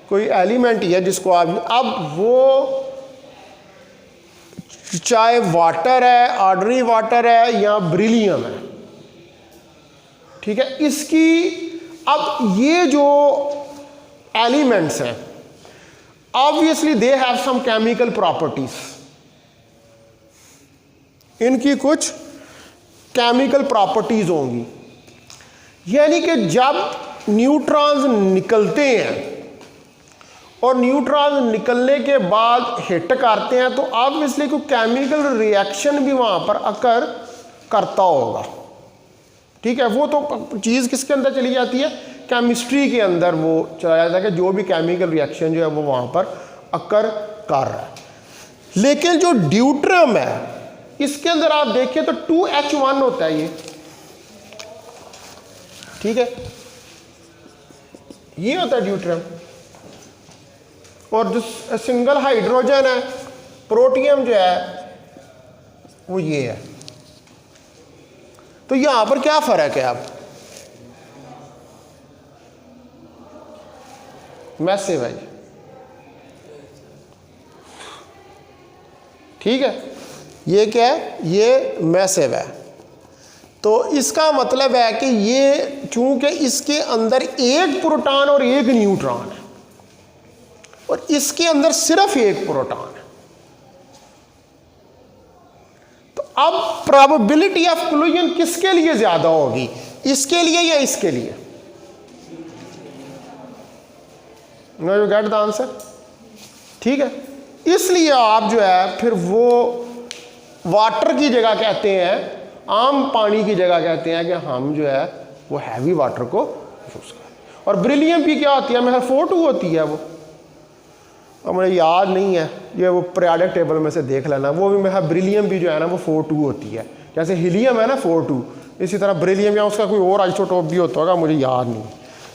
कोई एलिमेंट ही है जिसको आप, अब वो चाहे वाटर है, ऑर्डिनरी वाटर है या ब्रिलियम है, ठीक है, इसकी अब ये जो एलिमेंट्स हैं obviously they have some chemical properties, इनकी कुछ केमिकल प्रॉपर्टीज होंगी, यानी कि जब न्यूट्रॉन्स निकलते हैं और न्यूट्रॉन्स निकलने के बाद हिट करते हैं तो ऑब्वियसली कोई केमिकल रिएक्शन भी वहाँ पर अकर करता होगा। ठीक है, वो तो चीज़ किसके अंदर चली जाती है, केमिस्ट्री के अंदर वो चला जाता है कि जो भी केमिकल रिएक्शन जो है वो वहाँ पर अकर कर रहा है। लेकिन जो ड्यूट्रियम है इसके अंदर आप देखिए तो 2H1 होता है ये, ठीक है, ये होता है ड्यूट्रियम, और जो सिंगल हाइड्रोजन है प्रोटियम जो है वो ये है। तो यहां पर क्या फर्क है? आप मैसिव है, ठीक है, ये क्या है, ये मैसिव है। तो इसका मतलब है कि ये चूंकि इसके अंदर एक प्रोटॉन और एक न्यूट्रॉन है और इसके अंदर सिर्फ एक प्रोटॉन है, तो अब प्रोबेबिलिटी ऑफ कोलिजन किसके लिए ज्यादा होगी, इसके लिए या इसके लिए? No you get the answer, ठीक है। इसलिए आप जो है फिर वो वाटर की जगह कहते हैं, आम पानी की जगह कहते हैं कि हम जो है वो हैवी वाटर को यूज करें। और ब्रिलियम भी क्या होती है, मेरा 4-2 होती है वो, और मुझे याद नहीं है, ये वो पीरियोडिक टेबल में से देख लेना, वो भी मेरा ब्रिलियम भी जो है ना वो 4-2 होती है। जैसे हीलियम है ना 4-2, इसी तरह ब्रिलियम या उसका कोई और आइसोटोप भी होता होगा, मुझे याद नहीं।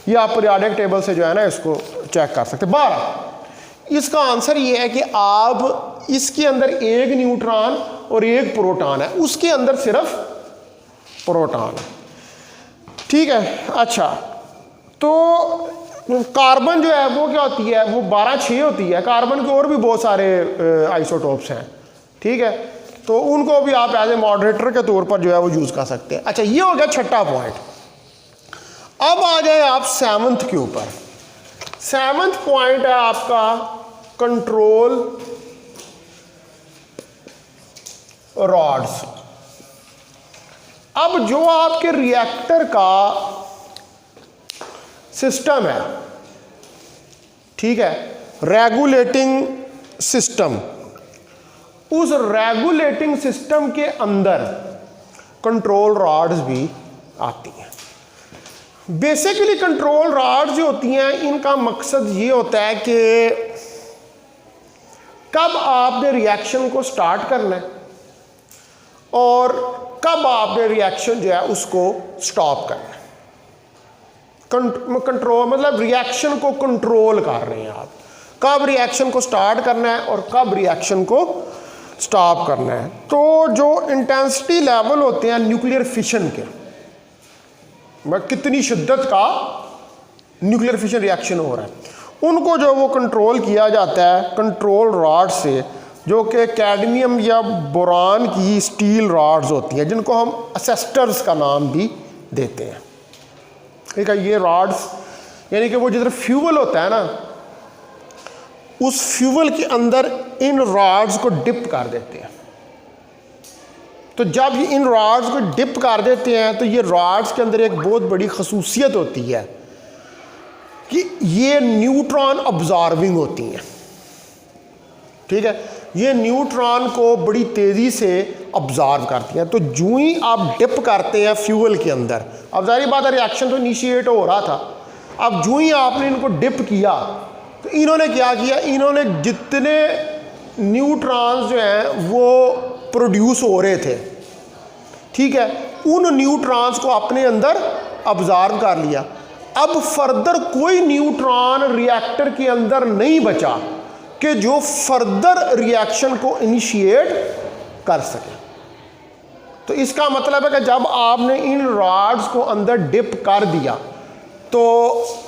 ये आप पीरियोडिक टेबल से जो है ना इसको चेक कर सकते। 12 इसका आंसर ये है कि आप इसके अंदर एक न्यूट्रॉन और एक प्रोटॉन है, उसके अंदर सिर्फ प्रोटॉन है, ठीक है। अच्छा, तो कार्बन जो है वो क्या होती है, वो 12-6 होती है। कार्बन के और भी बहुत सारे आइसोटोप्स हैं, ठीक है, तो उनको भी आप एज ए मॉडरेटर के तौर पर जो है वो यूज कर सकते हैं। अच्छा, ये हो गया छठा पॉइंट। अब आ जाए आप 7th के ऊपर। 7th पॉइंट है आपका कंट्रोल रॉड्स। अब जो आपके रिएक्टर का सिस्टम है, ठीक है, रेगुलेटिंग सिस्टम, उस रेगुलेटिंग सिस्टम के अंदर कंट्रोल रॉड्स भी आती हैं। बेसिकली कंट्रोल रॉड जो होती हैं इनका मकसद ये होता है कि कब आपने रिएक्शन को स्टार्ट करना है और कब आपने रिएक्शन जो है उसको स्टॉप करना है। कंट्रोल मतलब रिएक्शन को कंट्रोल कर रहे हैं आप, कब रिएक्शन को स्टार्ट करना है और कब रिएक्शन को स्टॉप करना है। तो जो इंटेंसिटी लेवल होते हैं न्यूक्लियर फिशन के, कितनी शिद्दत का न्यूक्लियर फिशन रिएक्शन हो रहा है, उनको जो वो कंट्रोल किया जाता है कंट्रोल रॉड से, जो कि कैडमियम या बोरान की स्टील रॉड्स होती हैं, जिनको हम असेस्टर्स का नाम भी देते हैं, ठीक है। ये रॉड्स यानी कि वो जिधर फ्यूल होता है ना, उस फ्यूल के अंदर इन रॉड्स को डिप कर देते हैं। तो जब ये इन रॉड्स को डिप कर देते हैं तो ये रॉड्स के अंदर एक बहुत बड़ी खसूसियत होती है कि ये न्यूट्रॉन अब्जॉर्बिंग होती हैं, ठीक है। ये न्यूट्रॉन को बड़ी तेज़ी से अब्जॉर्ब करती हैं। तो जो ही आप डिप करते हैं फ्यूल के अंदर, अब जाहिर बात है रिएक्शन तो इनिशिएट हो रहा था, अब जो ही आपने इनको डिप किया तो इन्होंने क्या किया, इन्होंने जितने न्यूट्रॉन्स जो हैं वो प्रोड्यूस हो रहे थे, ठीक है, उन न्यूट्रॉन्स को अपने अंदर अब्जॉर्ब कर लिया। अब फर्दर कोई न्यूट्रॉन रिएक्टर के अंदर नहीं बचा कि जो फर्दर रिएक्शन को इनिशिएट कर सके। तो इसका मतलब है कि जब आपने इन रॉड्स को अंदर डिप कर दिया तो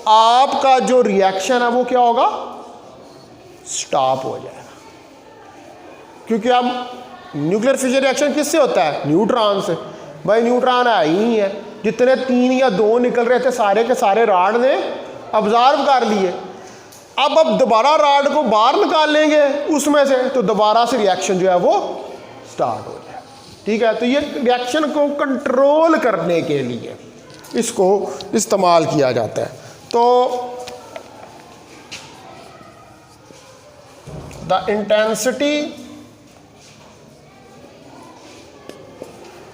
आपका जो रिएक्शन है वो क्या होगा, स्टॉप हो जाएगा। क्योंकि अब न्यूक्लियर फिशन रिएक्शन किससे होता है, न्यूट्रॉन से। भाई न्यूट्रॉन है ही नहीं है, जितने 3 या 2 निकल रहे थे सारे के सारे रॉड ने अब्जॉर्ब कर लिए। अब दोबारा रॉड को बाहर निकालेंगे उसमें से तो दोबारा से रिएक्शन जो है वो स्टार्ट हो जाए, ठीक है। तो ये रिएक्शन को कंट्रोल करने के लिए इसको इस्तेमाल किया जाता है। तो the intensity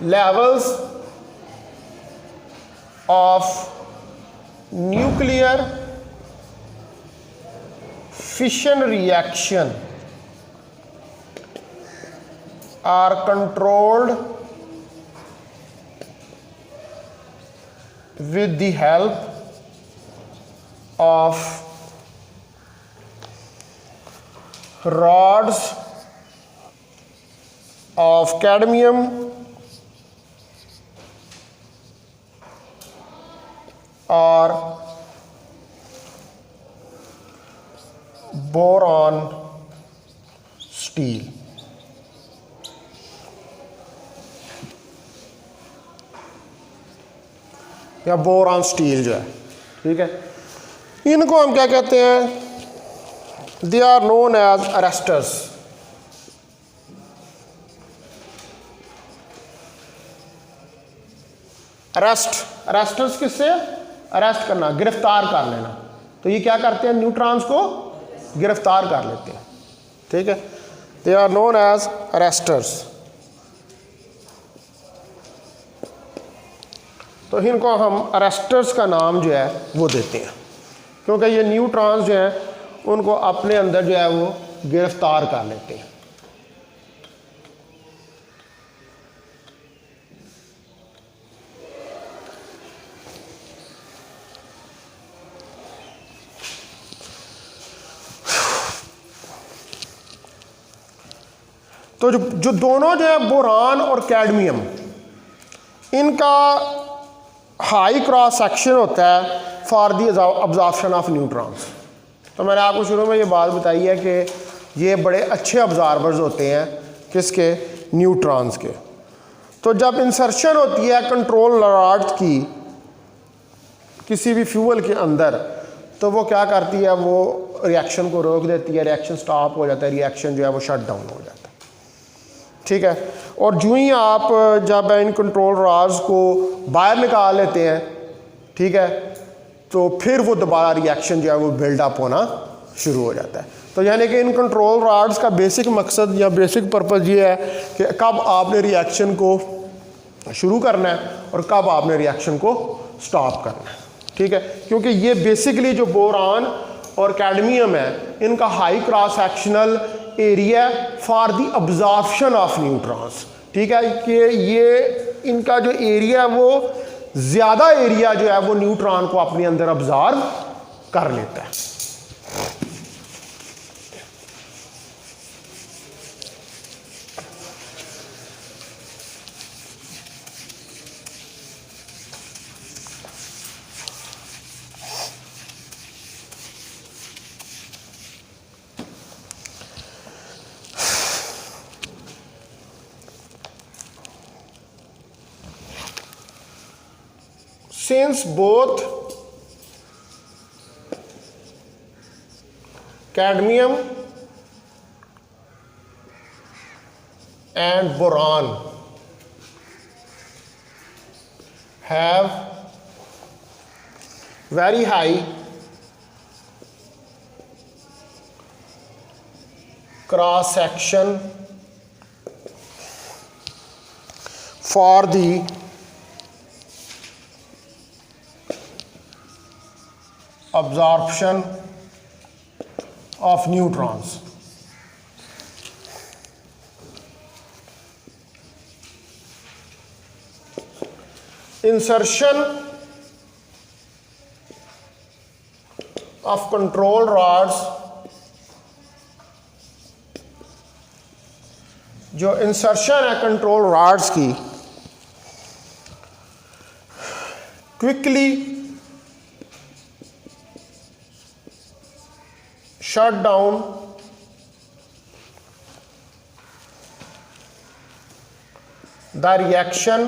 levels of nuclear fission reaction are controlled with the help of rods of cadmium और बोरॉन स्टील। या बोरॉन स्टील जो है, ठीक है, इनको हम क्या कहते हैं, they are known as arresters. Arresters किससे? अरेस्ट करना, गिरफ्तार कर लेना। तो ये क्या करते हैं? न्यूट्रॉन्स को गिरफ्तार कर लेते हैं, ठीक है। They are known as arresters. तो इनको हम अरेस्टर्स का नाम जो है वो देते हैं, क्योंकि ये न्यूट्रॉन्स जो हैं उनको अपने अंदर जो है वो गिरफ्तार कर लेते हैं। तो जो दोनों जो है बोरान और कैडमियम, इनका हाई क्रॉस सेक्शन होता है for the absorption of neutrons. तो मैंने आपको शुरू में ये बात बताई है कि ये बड़े अच्छे ऑब्जार्वर्स होते हैं किसके? न्यूट्रॉन्स के। तो जब इंसर्शन होती है कंट्रोल रॉड की किसी भी फ्यूल के अंदर, तो वो क्या करती है? वो रिएक्शन को रोक देती है, रिएक्शन स्टॉप हो जाता है, रिएक्शन जो है वो शट डाउन हो जाता है, ठीक है। और जो ही आप जब इन कंट्रोल रॉड्स को बाहर निकाल लेते हैं, ठीक है, तो फिर वो दोबारा रिएक्शन जो है वो बिल्डअप होना शुरू हो जाता है। तो यानी कि इन कंट्रोल रॉड्स का बेसिक मकसद या बेसिक पर्पज़ ये है कि कब आपने रिएक्शन को शुरू करना है और कब आपने रिएक्शन को स्टॉप करना है, ठीक है। क्योंकि ये बेसिकली जो बोरान और कैडमियम है, इनका high cross sectional area for the absorption of neutrons, ठीक है, कि ये इनका जो एरिया है वो ज़्यादा एरिया जो है वो न्यूट्रॉन को अपने अंदर अब्जॉर्ब कर लेता है। Since both cadmium and boron have very high cross section for the absorption of neutrons. Insertion of control rods, जो इंसर्शन है कंट्रोल रॉड्स की, quickly shut down the reaction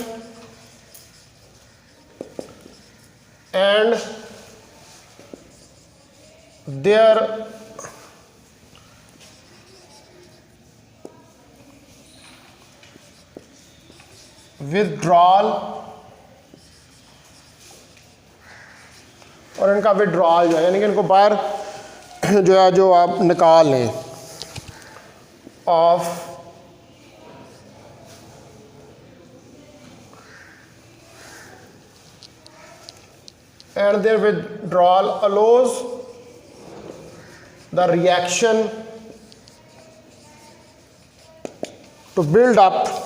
and their withdrawal, और इनका withdrawal जो है यानी कि इनको बाहर जो है जो आप निकाल लें of and their withdrawal allows the reaction to build up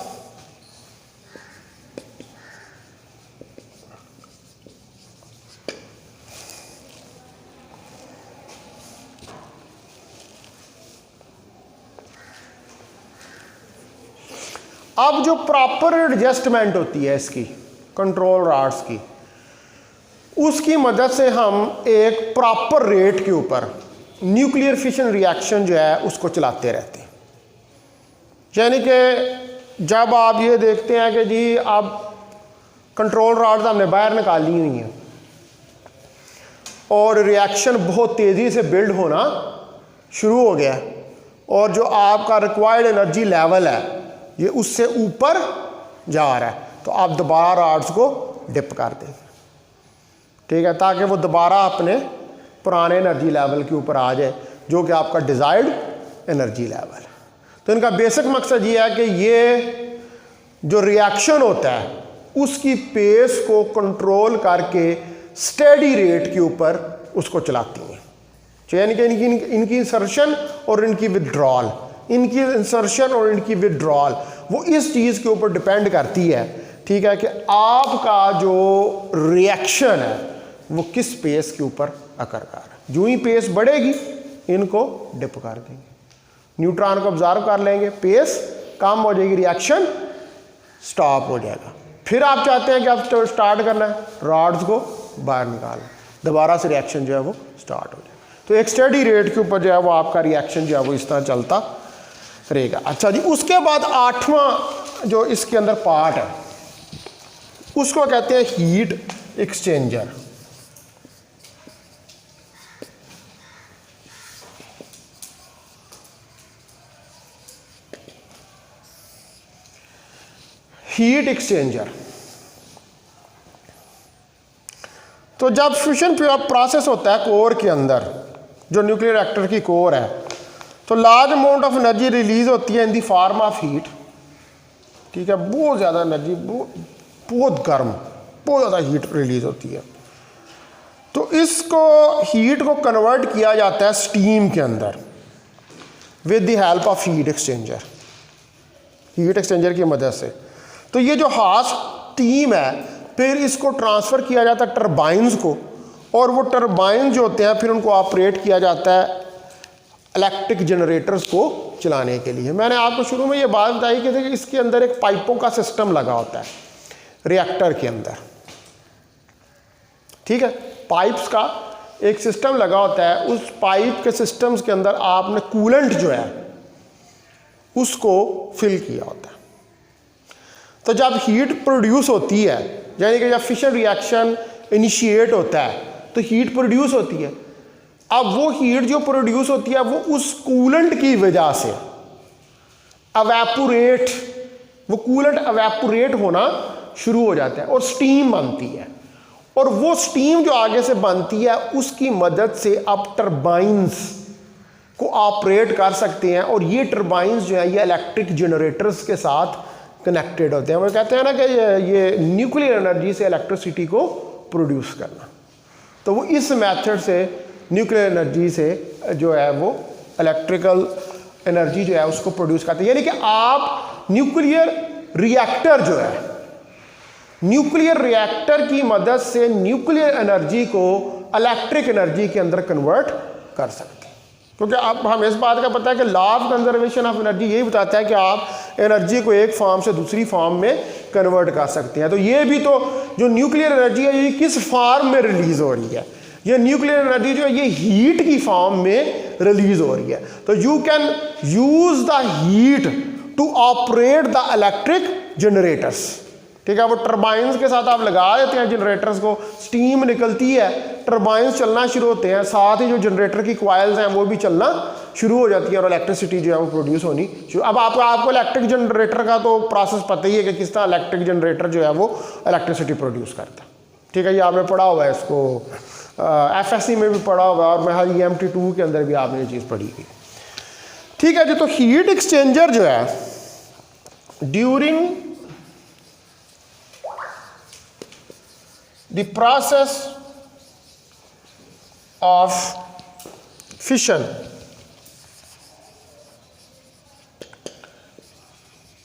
अब जो प्रॉपर एडजस्टमेंट होती है इसकी कंट्रोल रॉड्स की, उसकी मदद से हम एक प्रॉपर रेट के ऊपर न्यूक्लियर फिशन रिएक्शन जो है उसको चलाते रहते हैं। यानी कि जब आप ये देखते हैं कि जी अब कंट्रोल रॉड्स हमने बाहर निकाली हुई हैं और रिएक्शन बहुत तेज़ी से बिल्ड होना शुरू हो गया और जो आपका रिक्वायर्ड एनर्जी लेवल है ये उससे ऊपर जा रहा है, तो आप दोबारा रॉड्स को डिप कर देंगे, ठीक है, ताकि वो दोबारा अपने पुराने एनर्जी लेवल के ऊपर आ जाए जो कि आपका डिज़ायर्ड एनर्जी लेवल। तो इनका बेसिक मकसद ये है कि ये जो रिएक्शन होता है उसकी पेस को कंट्रोल करके स्टेडी रेट के ऊपर उसको चलाती हैं। यानी कि इनकी इंसर्शन और इनकी विड्रॉल, इनकी इंसर्शन और इनकी विड्रॉल वो इस चीज़ के ऊपर डिपेंड करती है, ठीक है, कि आपका जो रिएक्शन है वो किस पेस के ऊपर अकर कर रहा है। जो ही पेस बढ़ेगी इनको डिप कर देंगे, न्यूट्रॉन को ऑब्जर्व कर लेंगे, पेस कम हो जाएगी, रिएक्शन स्टॉप हो जाएगा। फिर आप चाहते हैं कि आप स्टार्ट करना है, रॉड्स को बाहर निकालना, दोबारा से रिएक्शन जो है वो स्टार्ट हो जाए। तो एक स्टेडी रेट के ऊपर जो है वो आपका रिएक्शन जो है वो इस तरह चलता रहेगा। अच्छा जी, उसके बाद 8वां जो इसके अंदर पार्ट है उसको कहते हैं हीट एक्सचेंजर। हीट एक्सचेंजर, तो जब फ्यूजन प्रोसेस होता है कोर के अंदर, जो न्यूक्लियर रिएक्टर की कोर है, तो large amount of energy release होती है इन दी फॉर्म ऑफ हीट, ठीक है, बहुत ज़्यादा एनर्जी, बहुत गर्म, बहुत ज़्यादा हीट रिलीज होती है। तो इसको हीट को कन्वर्ट किया जाता है स्टीम के अंदर with the help of heat exchanger, heat exchanger की मदद से। तो ये जो हॉट स्टीम है फिर इसको ट्रांसफ़र किया जाता है टरबाइन्स को, और वो टरबाइन जो होते हैं फिर उनको ऑपरेट किया जाता है इलेक्ट्रिक जनरेटर्स को चलाने के लिए। मैंने आपको शुरू में ये बात बताई कि इसके अंदर एक पाइपों का सिस्टम लगा होता है रिएक्टर के अंदर, ठीक है, पाइप्स का एक सिस्टम लगा होता है। उस पाइप के सिस्टम्स के अंदर आपने कूलेंट जो है उसको फिल किया होता है। तो जब हीट प्रोड्यूस होती है, यानी कि जब फिशन रिएक्शन इनिशिएट होता है तो हीट प्रोड्यूस होती है। अब वो हीट जो प्रोड्यूस होती है वो उस कूलेंट की वजह से एवेपोरेट, वो कूलेंट एवेपोरेट होना शुरू हो जाता है और स्टीम बनती है, और वो स्टीम जो आगे से बनती है उसकी मदद से आप टरबाइन्स को ऑपरेट कर सकते हैं। और ये टरबाइन्स जो है ये इलेक्ट्रिक जनरेटर्स के साथ कनेक्टेड होते हैं। वो कहते हैं ना कि ये न्यूक्लियर एनर्जी से इलेक्ट्रिसिटी को प्रोड्यूस करना, तो वो इस मेथड से न्यूक्लियर एनर्जी से जो है वो इलेक्ट्रिकल एनर्जी जो है उसको प्रोड्यूस करते हैं। यानी कि आप न्यूक्लियर रिएक्टर जो है, न्यूक्लियर रिएक्टर की मदद से न्यूक्लियर एनर्जी को इलेक्ट्रिक एनर्जी के अंदर कन्वर्ट कर सकते हैं। क्योंकि आप हमें इस बात का पता है कि law of conservation of energy यही बताता है कि आप एनर्जी को एक फॉर्म से दूसरी फॉर्म में कन्वर्ट कर सकते हैं। तो ये भी तो जो न्यूक्लियर एनर्जी है ये किस फॉर्म में रिलीज हो रही है, ये न्यूक्लियर एनर्जी जो है ये हीट की फॉर्म में रिलीज हो रही है। तो you can use the heat to operate the electric generators, ठीक है। वो टरबाइन्स के साथ आप लगा देते हैं जनरेटर्स को, स्टीम निकलती है, टरबाइन्स चलना शुरू होते हैं, साथ ही जो जनरेटर की कॉइल्स हैं वो भी चलना शुरू हो जाती है और इलेक्ट्रिसिटी जो है वो प्रोड्यूस होनी शुरू। अब आपको इलेक्ट्रिक जनरेटर का तो प्रोसेस पता ही है कि किस तरह इलेक्ट्रिक जनरेटर जो है वो इलेक्ट्रिसिटी प्रोड्यूस करता है, ठीक है। ये आपने पढ़ा हुआ है, इसको FSC में भी पढ़ा हुआ है और मैं EMT2 के अंदर भी आपने ये चीज़ पढ़ी हुई, ठीक है जी। तो हीट एक्सचेंजर जो है during the process of fission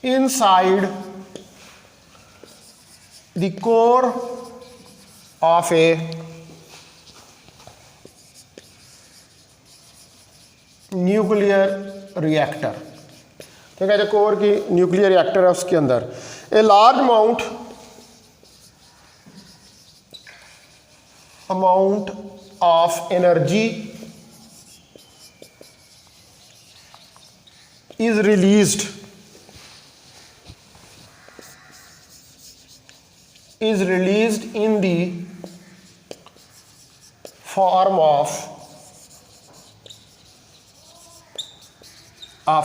inside the core of a nuclear reactor, ठीक है। जो कोर की न्यूक्लियर रिएक्टर है उसके अंदर a large amount of energy is released in the form of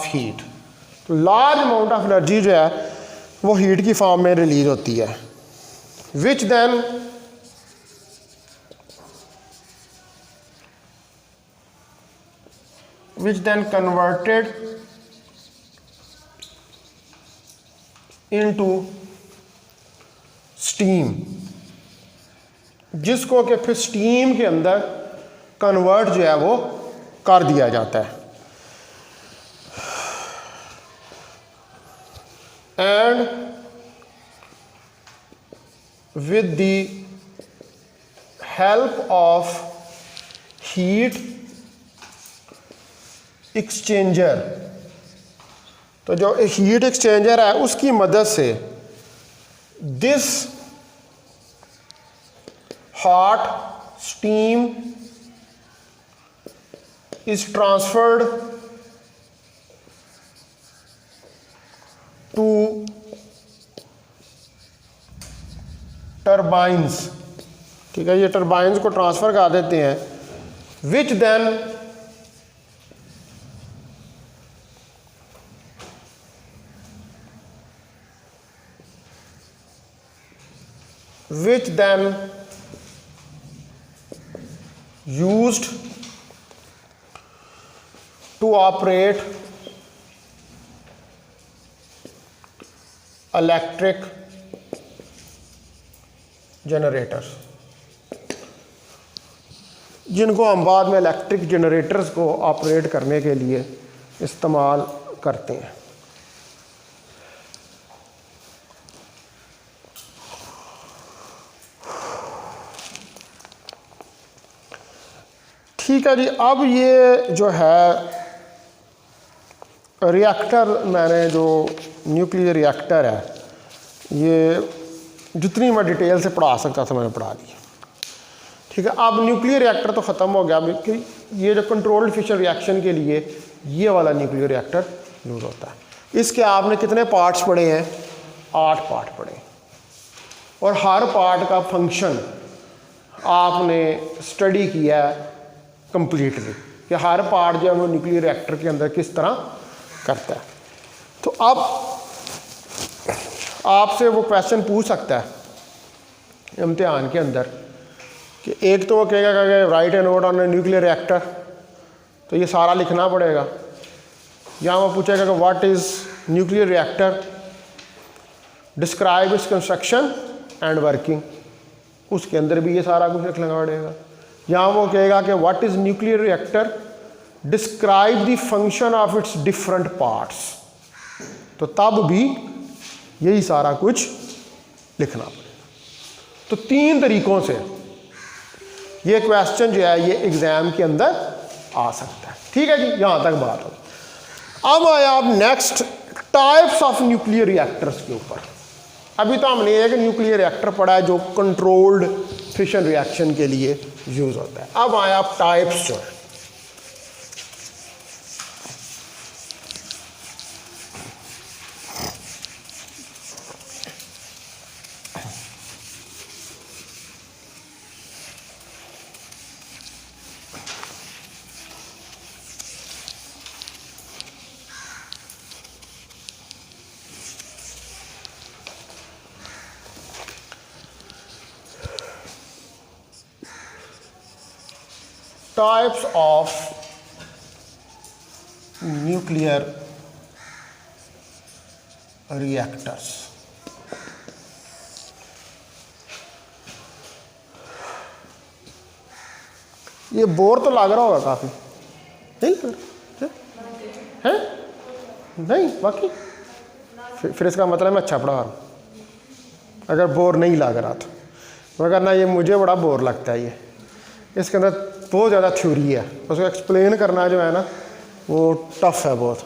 heat। तो लार्ज अमाउंट ऑफ एनर्जी जो है वो हीट की फॉर्म में रिलीज होती है। which then converted into steam, जिसको कि फिर स्टीम के अंदर कन्वर्ट जो है वो कर दिया जाता है। And with the help of heat exchanger, तो जो हीट एक्सचेंजर है उसकी मदद से this hot steam is transferred to turbines, ठीक है, ये टर्बाइंस को ट्रांसफ़र कर देते हैं, which then used to operate electric generator, जिनको हम बाद में इलेक्ट्रिक जनरेटर्स को ऑपरेट करने के लिए इस्तेमाल करते हैं। ठीक है जी, अब ये जो है रिएक्टर, मैंने जो न्यूक्लियर रिएक्टर है ये जितनी मैं डिटेल से पढ़ा सकता था मैंने पढ़ा दी। ठीक है, अब न्यूक्लियर रिएक्टर तो ख़त्म हो गया, कि ये जो कंट्रोल्ड फिशन रिएक्शन के लिए ये वाला न्यूक्लियर रिएक्टर यूज़ होता है। इसके आपने कितने पार्ट्स पढ़े हैं? 8 पार्ट पढ़े, और हर पार्ट का फंक्शन आपने स्टडी किया है कंप्लीटली, कि हर पार्ट जो है वो न्यूक्लियर रिएक्टर के अंदर किस तरह करता है। तो अब आपसे वो क्वेश्चन पूछ सकता है इम्तिहान के अंदर कि एक तो वो कहेगा कि right A note on a nuclear reactor, तो ये सारा लिखना पड़ेगा, या वो पूछेगा कि what is nuclear reactor, describe its construction and working, उसके अंदर भी ये सारा कुछ लिखना पड़ेगा। या वो कहेगा कि what is nuclear reactor, describe the function of its different parts, तो तब भी यही सारा कुछ लिखना पड़ेगा। तो 3 तरीक़ों से ये क्वेश्चन जो है ये एग्ज़ाम के अंदर आ सकता है। ठीक है जी, यहाँ तक बात हो। अब आया अब next types of nuclear reactors के ऊपर। अभी तो हमने एक न्यूक्लियर रिएक्टर पढ़ा है जो कंट्रोल्ड फिशन रिएक्शन के लिए यूज़ होता है। अब आया अब टाइप्स जो है, टाइप्स ऑफ न्यूक्लियर रिएक्टर्स। ये बोर तो लग रहा होगा काफ़ी, नहीं लग रहा है? नहीं बाकी फिर इसका मतलब मैं अच्छा पढ़ा रहा हूँ, अगर बोर नहीं लग रहा तो। मगर ना, ये मुझे बड़ा बोर लगता है। ये इसके अंदर बहुत ज़्यादा थ्योरी है, उसको एक्सप्लेन करना जो है ना वो टफ़ है बहुत।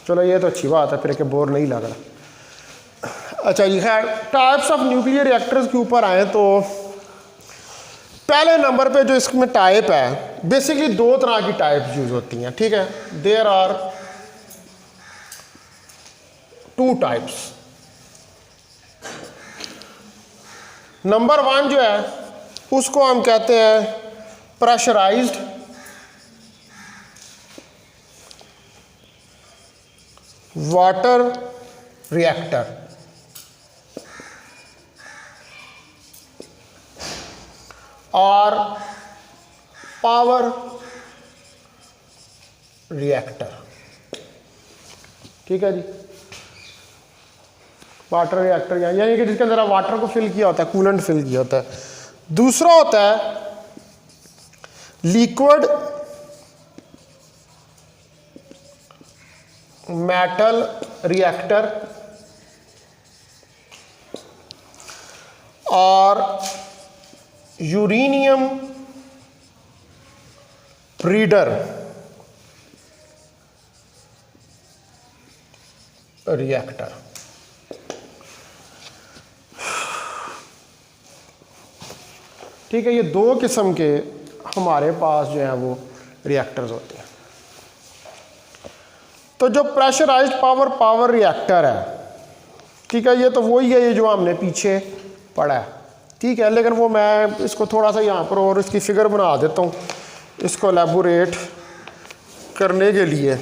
चलो ये तो अच्छी बात है फिर कि बोर नहीं लग रहा। अच्छा ये खैर, टाइप्स ऑफ न्यूक्लियर रिएक्टर्स के ऊपर आए तो पहले नंबर पे जो इसमें टाइप है, बेसिकली 2 तरह की टाइप्स यूज़ होती हैं। ठीक है, देयर आर 2 टाइप्स। नंबर 1 जो है उसको हम कहते हैं प्रेशराइज्ड वाटर रिएक्टर। और पावर रिएक्टर। ठीक है जी, वाटर रिएक्टर यानी कि जिसके अंदर वाटर को फिल किया होता है, कूलेंट फिल किया होता है। दूसरा होता है लिक्विड मेटल रिएक्टर और यूरेनियम ब्रीडर रिएक्टर। ठीक है, ये दो किस्म के हमारे पास जो है वो रिएक्टर्स होते हैं। तो जो प्रेशराइज्ड पावर रिएक्टर है, ठीक है, ये तो वही है ये जो हमने पीछे पढ़ा है। ठीक है, लेकिन वो मैं इसको थोड़ा सा यहाँ पर और इसकी फिगर बना देता हूँ इसको एलैबोरेट करने के लिए।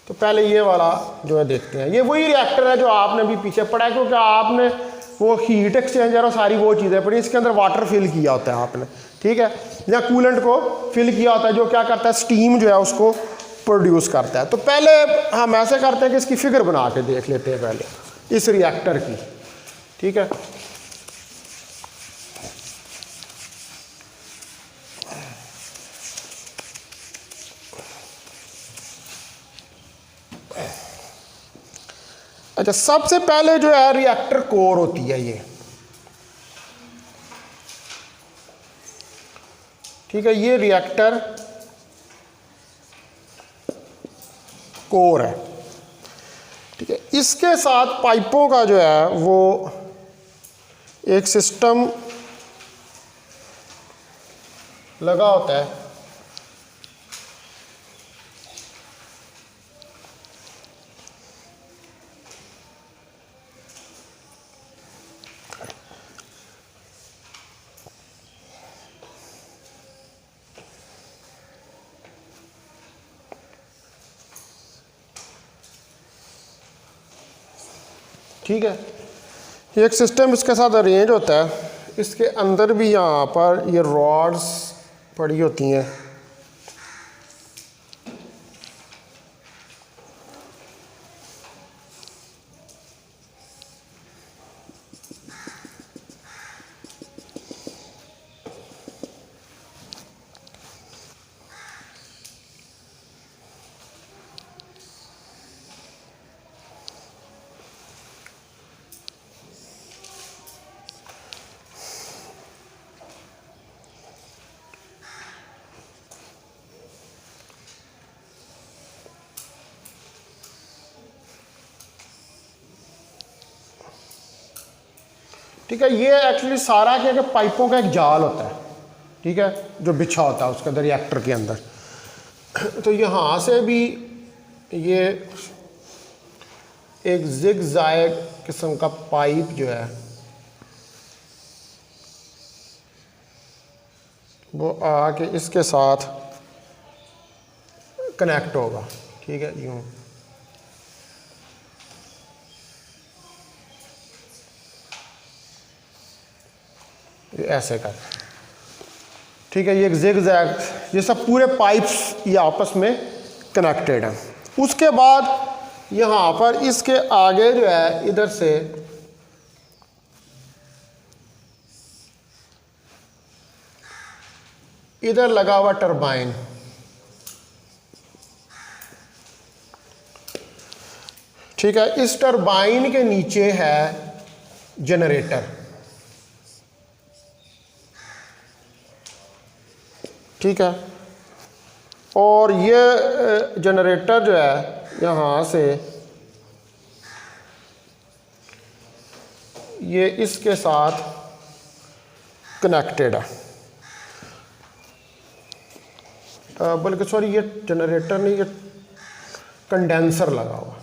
तो पहले ये वाला जो है देखते हैं। ये वही रिएक्टर है जो आपने भी पीछे पढ़ा है, क्योंकि आपने वो हीट एक्सचेंजर और सारी वो चीज़ें पढ़ी। इसके अंदर वाटर फिल किया होता है आपने, ठीक है, या कूलेंट को फिल किया होता है, जो क्या करता है, स्टीम जो है उसको प्रोड्यूस करता है। तो पहले हम ऐसे करते हैं कि इसकी फिगर बना के देख लेते हैं पहले इस रिएक्टर की। ठीक है, अच्छा, सबसे पहले जो है रिएक्टर कोर होती है ये। ठीक है, ये रिएक्टर कोर है। ठीक है, इसके साथ पाइपों का जो है वो एक सिस्टम लगा होता है। ठीक है, एक सिस्टम इसके साथ अरेंज होता है। इसके अंदर भी यहाँ पर ये रॉड्स पड़ी होती हैं। ठीक है, ये एक्चुअली सारा क्या कि पाइपों का एक जाल होता है। ठीक है, जो बिछा होता है उसके अंदर रिएक्टर के अंदर। तो यहाँ से भी ये एक जिग-जैग किस्म का पाइप जो है वो आके इसके साथ कनेक्ट होगा। ठीक है, यूँ ऐसे कर। ठीक है, ये एक जिग-जैग, ये सब पूरे पाइप्स ये आपस में कनेक्टेड हैं। उसके बाद यहाँ पर इसके आगे जो है इधर से इधर लगा हुआ टरबाइन। ठीक है, इस टरबाइन के नीचे है जनरेटर। ठीक है, और ये जनरेटर जो है यहाँ से ये इसके साथ कनेक्टेड है। बल्कि सॉरी, ये जनरेटर नहीं, ये कंडेंसर लगा हुआ।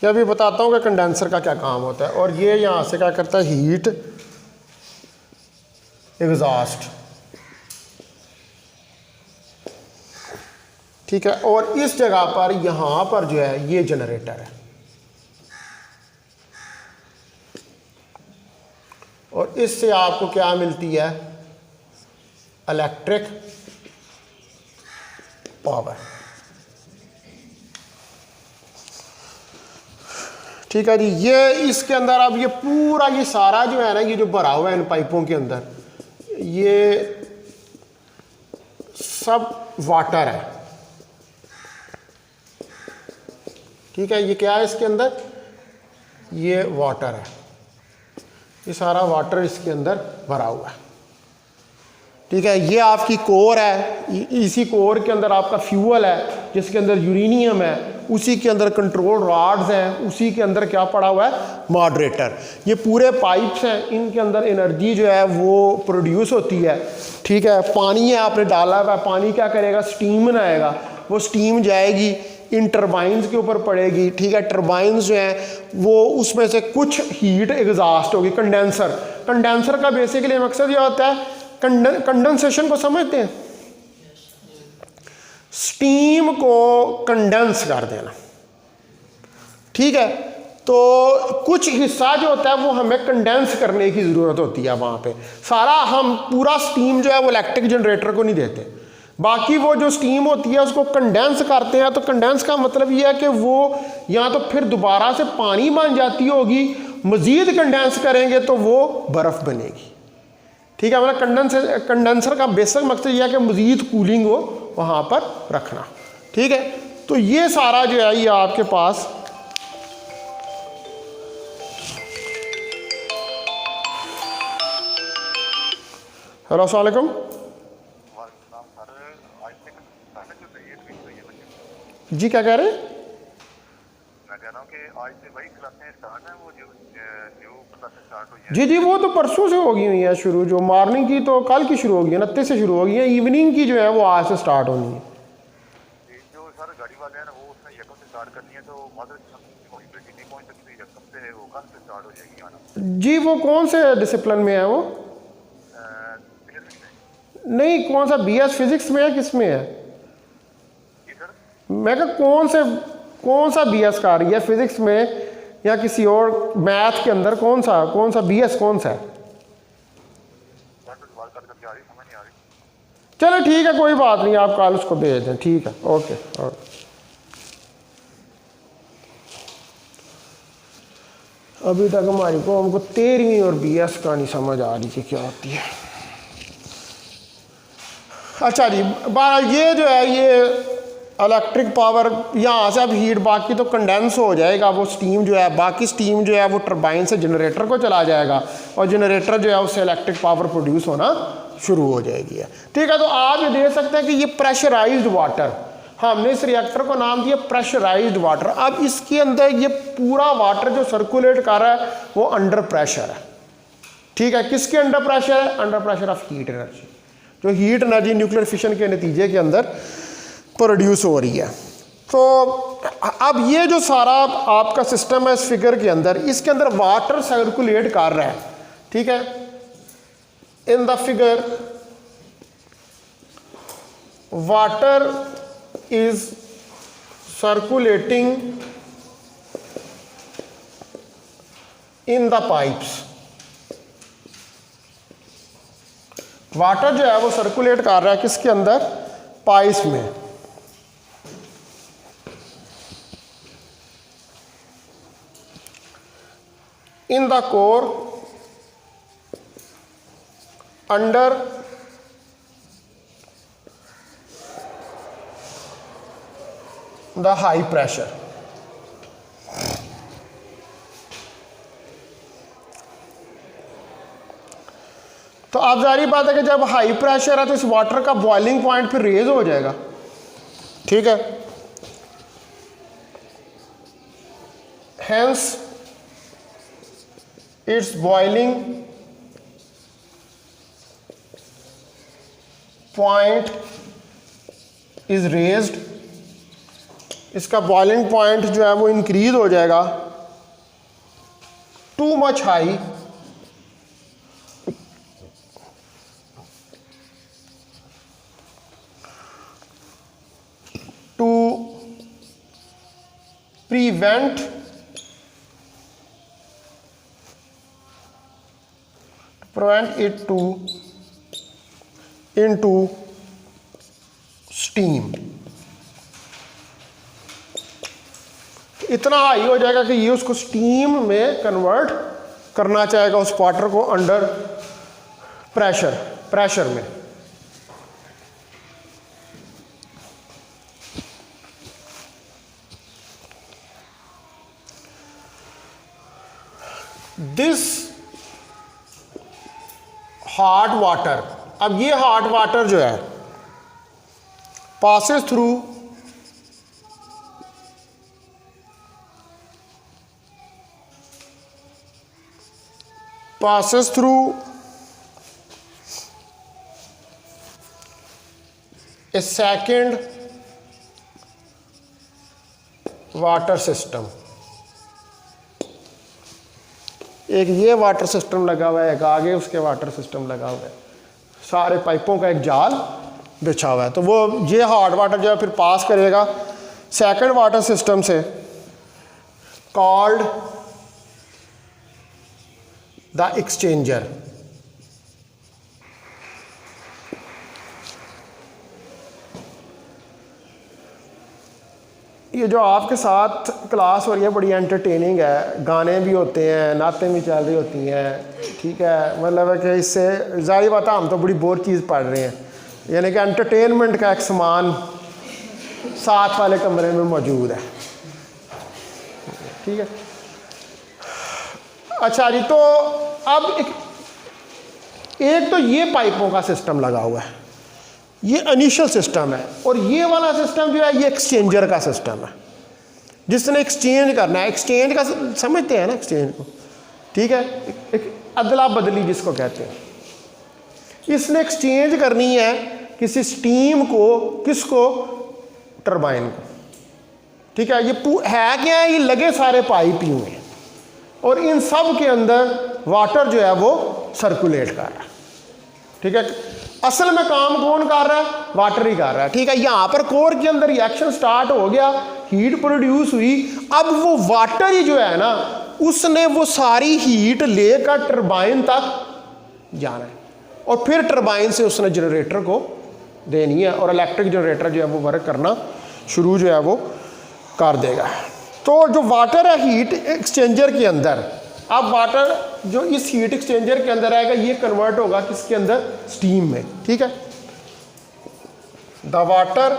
यह भी बताता हूँ कि कंडेंसर का क्या काम होता है। और ये यहाँ से क्या करता है, हीट एग्जॉस्ट। ठीक है, और इस जगह पर यहाँ पर जो है ये जनरेटर है। और इससे आपको क्या मिलती है, इलेक्ट्रिक पावर। ठीक है जी, ये इसके अंदर अब ये पूरा ये सारा जो है ना, ये जो भरा हुआ है इन पाइपों के अंदर, ये सब वाटर है। ठीक है, ये क्या है इसके अंदर, ये वाटर है, ये सारा वाटर इसके अंदर भरा हुआ है। ठीक है, ये आपकी कोर है, इसी कोर के अंदर आपका फ्यूल है जिसके अंदर यूरेनियम है, उसी के अंदर कंट्रोल रॉड्स हैं, उसी के अंदर क्या पड़ा हुआ है, मॉडरेटर। ये पूरे पाइप्स हैं, इनके अंदर एनर्जी जो है वो प्रोड्यूस होती है। ठीक है, पानी है आपने डाला हुआ है, पानी क्या करेगा, स्टीम बनाएगा, वो स्टीम जाएगी इन टरबाइंस के ऊपर पड़ेगी। ठीक है, टरबाइंस जो हैं वो उसमें से कुछ हीट एग्जॉस्ट होगी, कंडेंसर। कंडेंसर का बेसिकली मकसद ये होता है, कंडेंसेशन को समझते हैं, स्टीम को कंडेंस कर देना। ठीक है, तो कुछ हिस्सा जो होता है वो हमें कंडेंस करने की ज़रूरत होती है वहाँ पे। सारा हम पूरा स्टीम जो है वो इलेक्ट्रिक जनरेटर को नहीं देते, बाकी वो जो स्टीम होती है उसको कंडेंस करते हैं। तो कंडेंस का मतलब ये है कि वो या तो फिर दोबारा से पानी बन जाती होगी, मज़ीद कंडेंस करेंगे तो वो बर्फ़ बनेगी। ठीक है, मतलब कंडेंसर का बेसिक मकसद यह है कि मज़ीद कूलिंग हो वहाँ पर रखना। ठीक है, तो ये सारा जो है ये आपके पास हेलो अस्सलाम वालेकुम। जी क्या कह रहे हैं? मैं कह रहा हूँ कि आज से वही क्लासें स्टार्ट हैं, वो जो न्यू क्लासें स्टार्ट हुई हैं। जी जी, वो तो परसों से हो गई हुई है शुरू, जो मॉर्निंग की तो कल की शुरू होगी, 29 से शुरू होगी है, इवनिंग की जो है वो आज से स्टार्ट होनी है। जो सर गाड़ी वाले हैं ना वो उसमें यकम से स्टार्ट करनी है, तो मदर नहीं पहुँच सकती, यकम से वो कल से स्टार्ट हो जाएगी आना। जी, वो कौन से डिसिप्लिन में है वो? नहीं, कौन सा, BS फिजिक्स में है, किस में है? मैं कहा कौन सा BS का रही है, फिजिक्स में या किसी और मैथ के अंदर, कौन सा BS कौन सा है? चलो ठीक है, कोई बात नहीं, आप कल उसको भेज दें। ठीक है, ओके। अभी तक हमारी को हमको 13वीं और BS का नहीं समझ आ रही कि क्या होती है। अच्छा जी, ये जो है ये इलेक्ट्रिक पावर, यहाँ से अब हीट बाकी तो कंडेंस हो जाएगा, वो स्टीम जो है, बाकी स्टीम जो है वो टरबाइन से जनरेटर को चला जाएगा और जनरेटर जो है उससे इलेक्ट्रिक पावर प्रोड्यूस होना शुरू हो जाएगी। ठीक है, तो आप ये देख सकते हैं कि ये प्रेशराइज्ड वाटर, हमने इस रिएक्टर को नाम दिया प्रेशराइज्ड वाटर। अब इसके अंदर ये पूरा वाटर जो सर्कुलेट कर रहा है वो अंडर प्रेशर है। ठीक है, किसके अंडर प्रेशर है? Under pressure of heat energy, जो हीट एनर्जी न्यूक्लियर फिशन के नतीजे के अंदर प्रोड्यूस हो रही है। तो अब ये जो सारा आपका सिस्टम है इस फिगर के अंदर, इसके अंदर वाटर सर्कुलेट कर रहा है। ठीक है, in the figure water is circulating in the pipes. Water जो है वो सर्कुलेट कर रहा है किसके अंदर? पाइप्स में। In the core under the high pressure. तो आप जारी बात है कि जब हाई प्रेशर है तो इस वाटर का बॉइलिंग पॉइंट फिर रेज हो जाएगा। ठीक है, hence it's boiling point is raised. इसका बॉइलिंग पॉइंट जो है वो इंक्रीज हो जाएगा too much high to prevent convert it to into steam. इतना हाई हो जाएगा कि ये उसको स्टीम में कन्वर्ट करना चाहेगा, उस वाटर को अंडर प्रेशर में। दिस हॉट वाटर, अब ये हॉट वाटर जो है passes through a second water system. एक ये वाटर सिस्टम लगा हुआ है, एक आगे उसके वाटर सिस्टम लगा हुआ है, सारे पाइपों का एक जाल बिछा हुआ है। तो वो ये हॉट वाटर जो है फिर पास करेगा सेकंड वाटर सिस्टम से, कॉल्ड द एक्सचेंजर। ये जो आपके साथ क्लास हो रही है बड़ी एंटरटेनिंग है, गाने भी होते हैं, नातें भी चल रही होती हैं, ठीक है। मतलब है कि इससे ज़ाहिर बात है हम तो बड़ी बोर चीज़ पढ़ रहे हैं, यानी कि एंटरटेनमेंट का एक सामान साथ वाले कमरे में मौजूद है, ठीक है। अच्छा जी, तो अब एक तो ये पाइपों का सिस्टम लगा हुआ है, ये इनिशियल सिस्टम है, और ये वाला सिस्टम जो है ये एक्सचेंजर का सिस्टम है, जिसने एक्सचेंज करना है। एक्सचेंज का समझते हैं ना, एक्सचेंज को, ठीक है, एक अदला बदली जिसको कहते हैं। इसने एक्सचेंज करनी है किसी स्टीम को, किसको, टरबाइन को, ठीक है। ये है क्या है, ये लगे सारे पाइप ही हुए हैं, और इन सब के अंदर वाटर जो है वो सर्कुलेट कर रहा है, ठीक है। असल में काम कौन कर रहा है, वाटर ही कर रहा है, ठीक है। यहाँ पर कोर के अंदर रिएक्शन स्टार्ट हो गया, हीट प्रोड्यूस हुई, अब वो वाटर ही जो है ना, उसने वो सारी हीट लेकर टरबाइन तक जाना है, और फिर टरबाइन से उसने जनरेटर को देनी है, और इलेक्ट्रिक जनरेटर जो है वो वर्क करना शुरू जो है वो कर देगा। तो जो वाटर है हीट एक्सचेंजर के अंदर, अब वाटर जो इस हीट एक्सचेंजर के अंदर आएगा ये कन्वर्ट होगा किसके अंदर, स्टीम में, ठीक है। The water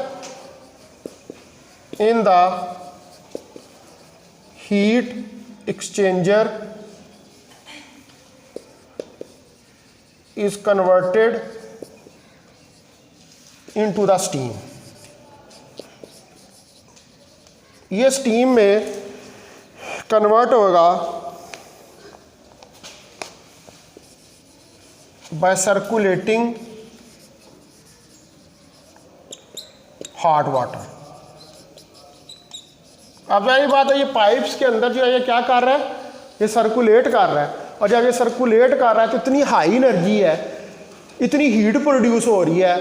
in the heat exchanger is converted into the steam. ये स्टीम में कन्वर्ट होगा by circulating hot water। अब यही बात है, ये पाइप्स के अंदर जो है ये क्या कर रहा है, ये सर्कुलेट कर रहा है, और जब ये सर्कुलेट कर रहा है तो इतनी हाई एनर्जी है, इतनी हीट प्रोड्यूस हो रही है,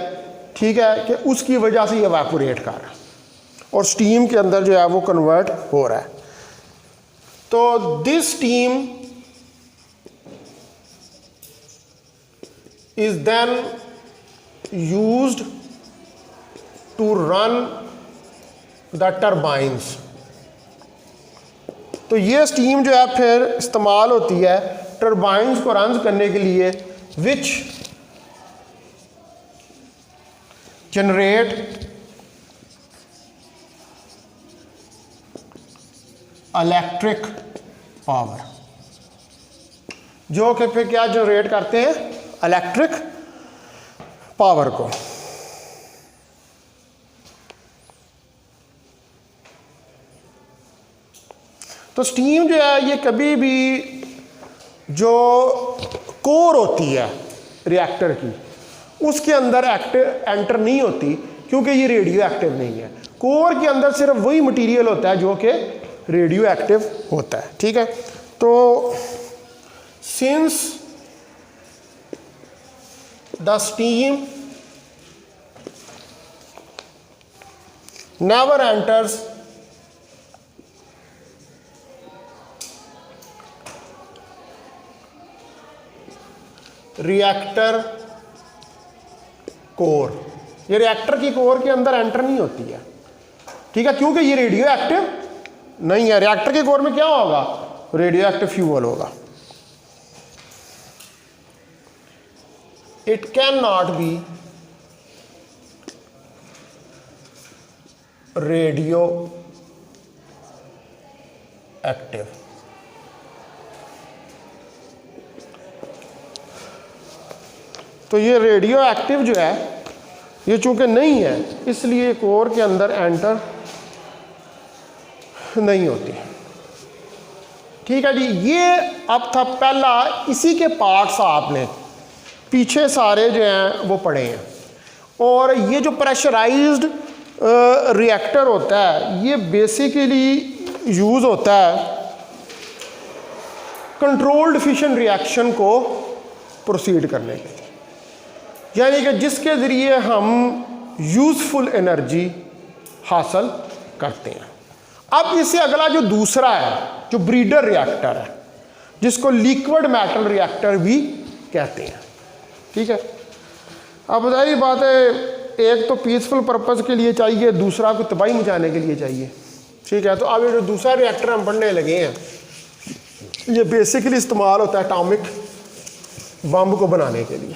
ठीक है, कि उसकी वजह से ये इवेपोरेट कर रहा है, और स्टीम के अंदर जो है वो कन्वर्ट हो रहा है। तो this steam is then used to run the turbines। तो ये स्टीम जो है फिर इस्तेमाल होती है टर्बाइंस को रन करने के लिए, विच जनरेट इलेक्ट्रिक पावर, जो कि फिर क्या जनरेट करते हैं, इलेक्ट्रिक पावर को। तो स्टीम जो है ये कभी भी जो कोर होती है रिएक्टर की, उसके अंदर एंटर नहीं होती, क्योंकि ये रेडियो एक्टिव नहीं है। कोर के अंदर सिर्फ वही मटेरियल होता है जो कि रेडियो एक्टिव होता है, ठीक है। तो since the steam never enters reactor core, ये रिएक्टर की कोर के अंदर एंटर नहीं होती है, ठीक है, क्योंकि ये रेडियो एक्टिव नहीं है। रिएक्टर के कोर में क्या होगा, रेडियो एक्टिव फ्यूल होगा। It can not be radio active. तो ये रेडियो एक्टिव जो है ये चूंकि नहीं है, इसलिए कोर के अंदर एंटर नहीं होती। ठीक है जी, ये अब था पहला, इसी के पार्ट्स आपने पीछे सारे जो हैं वो पढ़े हैं। और ये जो प्रेशराइज्ड रिएक्टर होता है ये बेसिकली यूज़ होता है कंट्रोल्ड फिशन रिएक्शन को प्रोसीड करने के लिए, यानी कि जिसके ज़रिए हम यूज़फुल एनर्जी हासिल करते हैं। अब इससे अगला जो दूसरा है, जो ब्रीडर रिएक्टर है, जिसको लिक्विड मेटल रिएक्टर भी कहते हैं। ठीक है, अब जाहिर बात है, एक तो पीसफुल पर्पज़ के लिए चाहिए, दूसरा को तबाही मचाने के लिए चाहिए। ठीक है, तो अब ये जो दूसरा रिएक्टर हम पढ़ने लगे हैं ये बेसिकली इस्तेमाल होता है एटॉमिक बम को बनाने के लिए।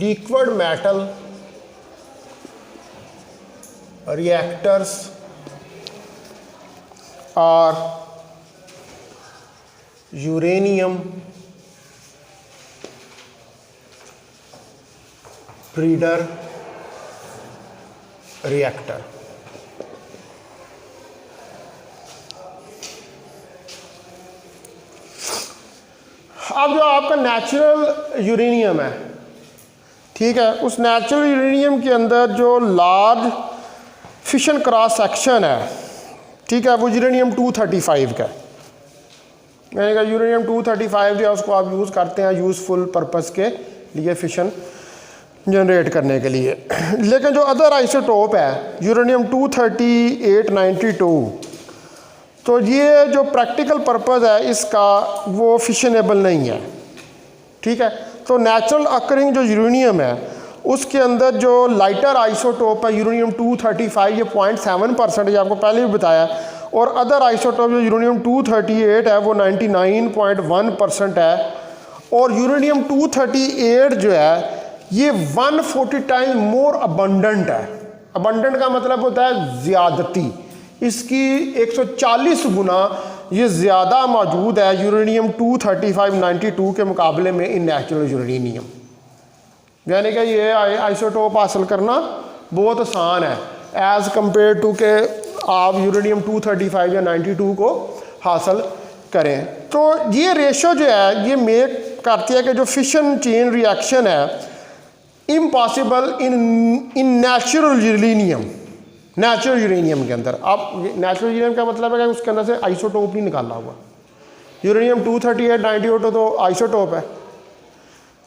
Liquid metal reactors are uranium breeder reactor। अब जो आपका नेचुरल यूरेनियम है, ठीक है, उस नेचुरल यूरेनियम के अंदर जो लार्ज फिशन क्रॉस सेक्शन है, ठीक है, वो यूरेनियम 235 का है। मैंने कहा यूरेनियम 235 जो है उसको आप यूज़ करते हैं यूज़फुल पर्पस के लिए, फिशन जनरेट करने के लिए। लेकिन जो अदर आइसोटोप है यूरेनियम 23892, तो ये जो प्रैक्टिकल पर्पस है इसका वो फिशनेबल नहीं है। ठीक है, तो नेचुरल अकरिंग जो यूरेनियम है उसके अंदर जो लाइटर आइसोटोप है यूरेनियम 235, ये 0.7% है, आपको पहले भी बताया। और अदर आइसोटोप जो यूरेनियम 238 है वो 99.1% है। और यूरेनियम 238 जो है ये 140 टाइम मोर अबंडेंट है। अबंडेंट का मतलब होता है ज़्यादती, इसकी 140 गुना ये ज़्यादा मौजूद है यूरेनियम 23592 के मुकाबले में इन नेचुरल यूरेनियम। यानी कि ये आइसोटोप हासिल करना बहुत आसान है एज़ कम्पेयर टू के आप यूरेनियम 235 या 92 को हासिल करें। तो ये रेशो जो है ये मेक करती है कि जो फिशन चेन रिएक्शन है impossible in natural uranium. Natural uranium के अंदर, अब नेचुरल यूरेनियम का मतलब है कि उसके अंदर से आइसोटोप नहीं निकाला हुआ। यूरेनियम 238 तो आइसोटोप है,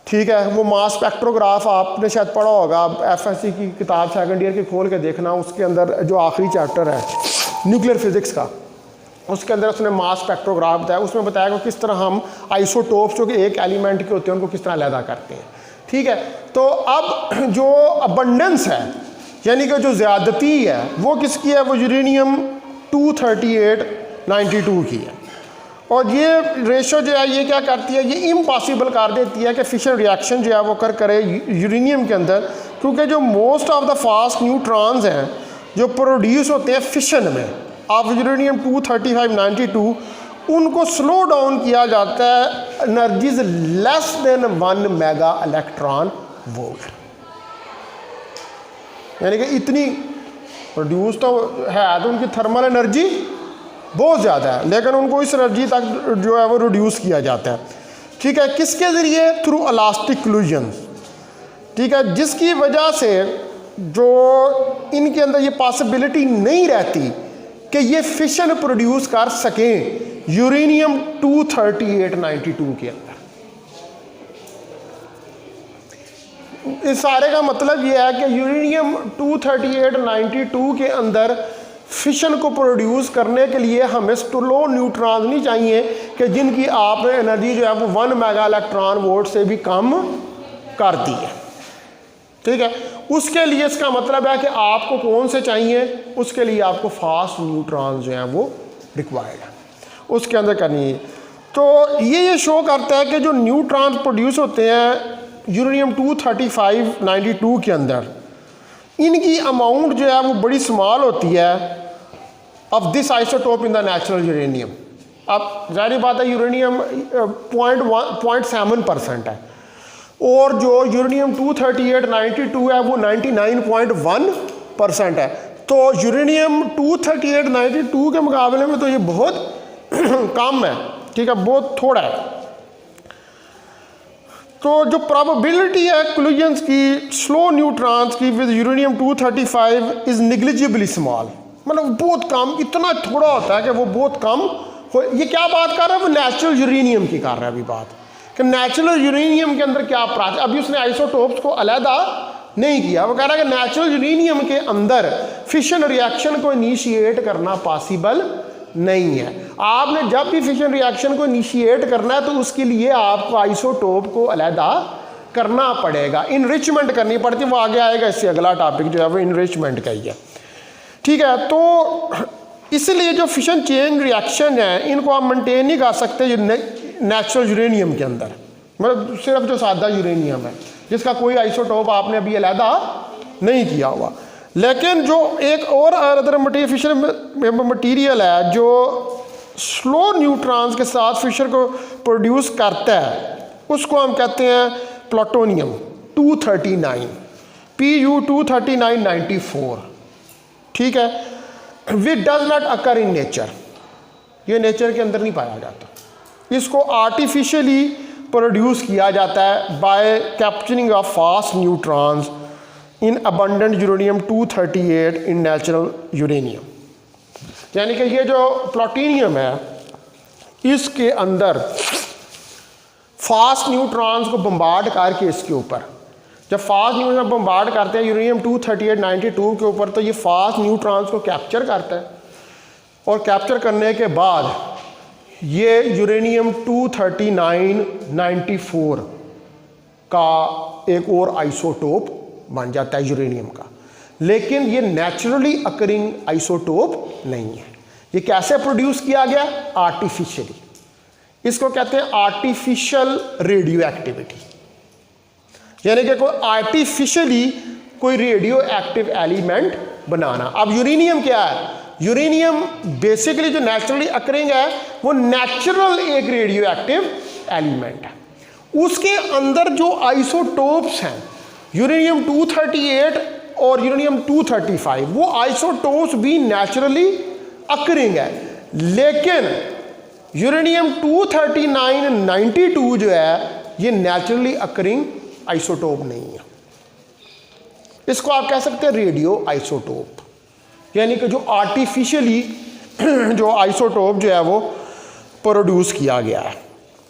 ठीक है, वो मास स्पेक्ट्रोग्राफ आपने शायद पढ़ा होगा, एफएससी की किताब सेकंड ईयर की खोल के देखना, उसके अंदर जो आखिरी चैप्टर है न्यूक्लियर फिजिक्स का, उसके अंदर उसने मास स्पेक्ट्रोग्राफ बताया, उसमें बताया कि किस तरह हम आइसोटोप्स जो कि एक एलिमेंट के होते हैं उनको किस तरह अलहदा करते हैं। ठीक है, तो अब जो अबंडेंस है यानी कि जो ज़्यादती है वो किसकी है, वो यूरेनियम 23892 की है। और ये रेशो जो है ये क्या करती है, ये इम्पॉसिबल कर देती है कि फिशन रिएक्शन जो है वो करे यूरेनियम के अंदर, क्योंकि जो most of the fast neutrons हैं जो प्रोड्यूस होते हैं फिशन में ऑफ यूरेनियम 23592, उनको स्लो डाउन किया जाता है energies less than 1 mega electron volt. यानी कि इतनी प्रोड्यूस तो है तो उनकी थर्मल एनर्जी बहुत ज़्यादा है, लेकिन उनको इस एनर्जी तक जो है वो रिड्यूस किया जाता है। ठीक है, किसके ज़रिए? Through elastic collision. ठीक है, जिसकी वजह से जो इनके अंदर ये पॉसिबिलिटी नहीं रहती कि ये फिशन प्रोड्यूस कर सकें यूरेनियम 23892 के अंदर। इस सारे का मतलब ये है कि यूरेनियम 23892 के अंदर फिशन को प्रोड्यूस करने के लिए हमें स्लो न्यूट्रॉन नहीं चाहिए कि जिनकी आपने एनर्जी जो है वो 1 मेगा इलेक्ट्रॉन वोल्ट से भी कम कर दी है। ठीक है, उसके लिए इसका मतलब है कि आपको कौन से चाहिए? उसके लिए आपको फास्ट न्यूट्रॉन जो हैं वो रिक्वायर्ड है, उसके अंदर करनी है। तो ये शो करता है कि जो न्यूट्रॉन प्रोड्यूस होते हैं यूरेनियम 23592 के अंदर, इनकी अमाउंट जो है वो बड़ी स्मॉल होती है of this isotope in the natural uranium. अब जाहिर बात है यूरेनियम 0.7% है और जो यूरेनियम 23892 है वो 99.1% है। तो यूरेनियम 23892 के मुकाबले में तो ये बहुत कम है। ठीक है, बहुत थोड़ा है। तो जो प्रोबेबिलिटी है कोलिजन्स की स्लो न्यूट्रॉन्स की विद यूरेनियम 235 इज़ निग्लिजिबली स्मॉल, मतलब बहुत कम, इतना थोड़ा होता है कि वो बहुत कम हो। ये क्या बात कर रहा है? वो नेचुरल यूरेनियम की कर रहा है अभी बात, कि नेचुरल यूरेनियम के अंदर क्या अभी उसने आइसोटोप्स को अलहदा नहीं किया। वो कह रहा है कि नेचुरल यूरेनियम के अंदर फिशन रिएक्शन को इनिशिएट करना पॉसिबल नहीं है। आपने जब भी फिशन रिएक्शन को इनिशिएट करना है तो उसके लिए आपको आइसोटोप को अलहदा करना पड़ेगा, इनरिचमेंट करनी पड़ती है। वो आगे आएगा, इससे अगला टॉपिक जो है वो इनरिचमेंट का ही है। ठीक है, तो इसलिए जो फिशन चेन रिएक्शन है इनको आप मेंटेन नहीं कर सकते नेचुरल यूरेनियम के अंदर, मतलब सिर्फ जो सादा यूरेनियम है जिसका कोई आइसोटोप आपने अभी अलहदा नहीं किया हुआ। लेकिन जो एक और अदर फिशन मटीरियल है जो स्लो न्यूट्रॉन्स के साथ फिशर को प्रोड्यूस करता है, उसको हम कहते हैं प्लूटोनियम 239 Pu 23994। ठीक है, which does not occur in nature, ये नेचर के अंदर नहीं पाया जाता। इसको आर्टिफिशियली प्रोड्यूस किया जाता है bye capturing of fast neutrons in abundant uranium 238 in natural uranium. यानी कि ये जो प्लूटोनियम है इसके अंदर फास्ट न्यूट्रॉन्स को बम्बार्ड करके इसके ऊपर, जब फास्ट न्यूट्रॉन बम्बार्ड करते हैं यूरेनियम 23892 के ऊपर, तो ये फास्ट न्यूट्रॉन्स को कैप्चर करता है और कैप्चर करने के बाद ये यूरेनियम 23994 का एक और आइसोटोप बन जाता है यूरेनियम का। लेकिन ये नेचुरली अकरिंग आइसोटोप नहीं है। ये कैसे प्रोड्यूस किया गया? आर्टिफिशियली। इसको कहते हैं आर्टिफिशियल रेडियो एक्टिविटी, यानी कि कोई आर्टिफिशियली कोई रेडियो एक्टिव एलिमेंट बनाना। अब यूरेनियम क्या है? यूरेनियम बेसिकली जो नेचुरली अकरिंग है वो नेचुरल एक रेडियो एक्टिव एलिमेंट है। उसके अंदर जो आइसोटोप्स हैं यूरेनियम 238 और यूरेनियम 235, वो आइसोटोप्स भी नेचुरली अकरिंग है। लेकिन यूरेनियम 23992 जो है ये नेचुरली अकरिंग आइसोटोप नहीं है। इसको आप कह सकते हैं रेडियो आइसोटोप, यानी कि जो आर्टिफिशियली जो आइसोटोप जो है वो प्रोड्यूस किया गया है।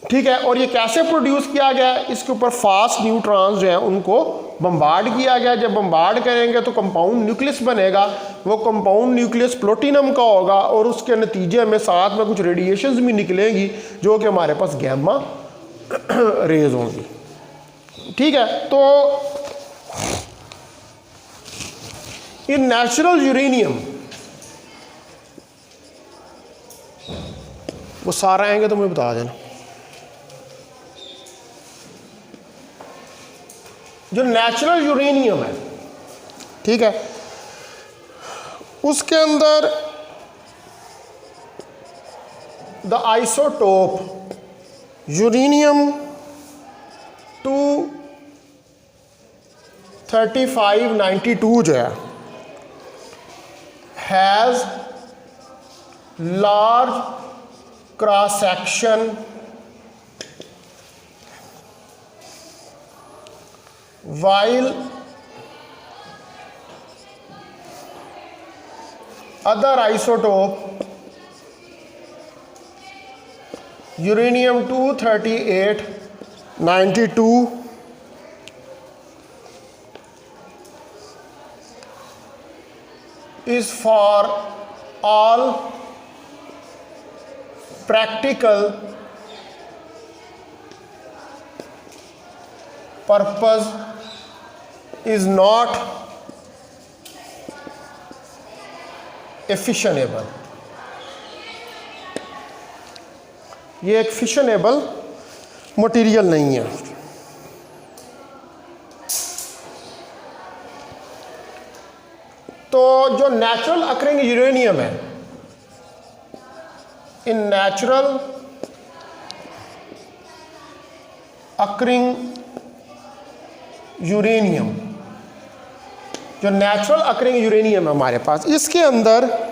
ठीक है, और ये कैसे प्रोड्यूस किया गया है? इसके ऊपर फास्ट न्यूट्रॉन्स जो हैं उनको बम्बार्ड किया गया। जब बम्बार्ड करेंगे तो कंपाउंड न्यूक्लियस बनेगा, वो कंपाउंड न्यूक्लियस प्लूटोनियम का होगा और उसके नतीजे में साथ में कुछ रेडिएशंस भी निकलेंगी जो कि हमारे पास गैमा रेज होंगी। ठीक है, तो ये नेचुरल यूरेनियम वो सारा आएंगे तो मुझे बता देना। जो नेचुरल यूरेनियम है, ठीक है, उसके अंदर द आइसोटोप यूरेनियम 23592 जो है has large cross section while other isotope uranium 238 92 is for all practical purpose is not fissionable. ये एक फिशनेबल मटेरियल नहीं है। तो जो नेचुरल अकरिंग यूरेनियम है, इन नेचुरल अकरिंग यूरेनियम, जो नेचुरल अकरिंग यूरेनियम है हमारे पास, इसके अंदर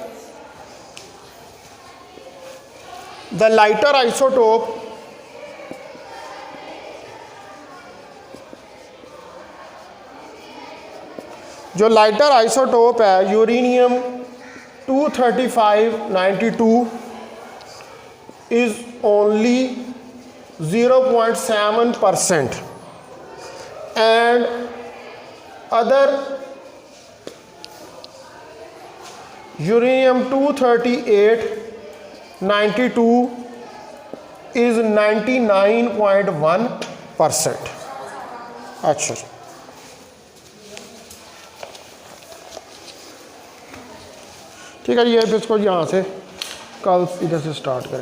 द लाइटर आइसोटोप जो लाइटर आइसोटोप है uranium 235 92 is only 0.7% and other uranium 238 92 is 99.1%। अच्छा, ठीक है, ये इसको यहाँ से कल इधर से स्टार्ट करें।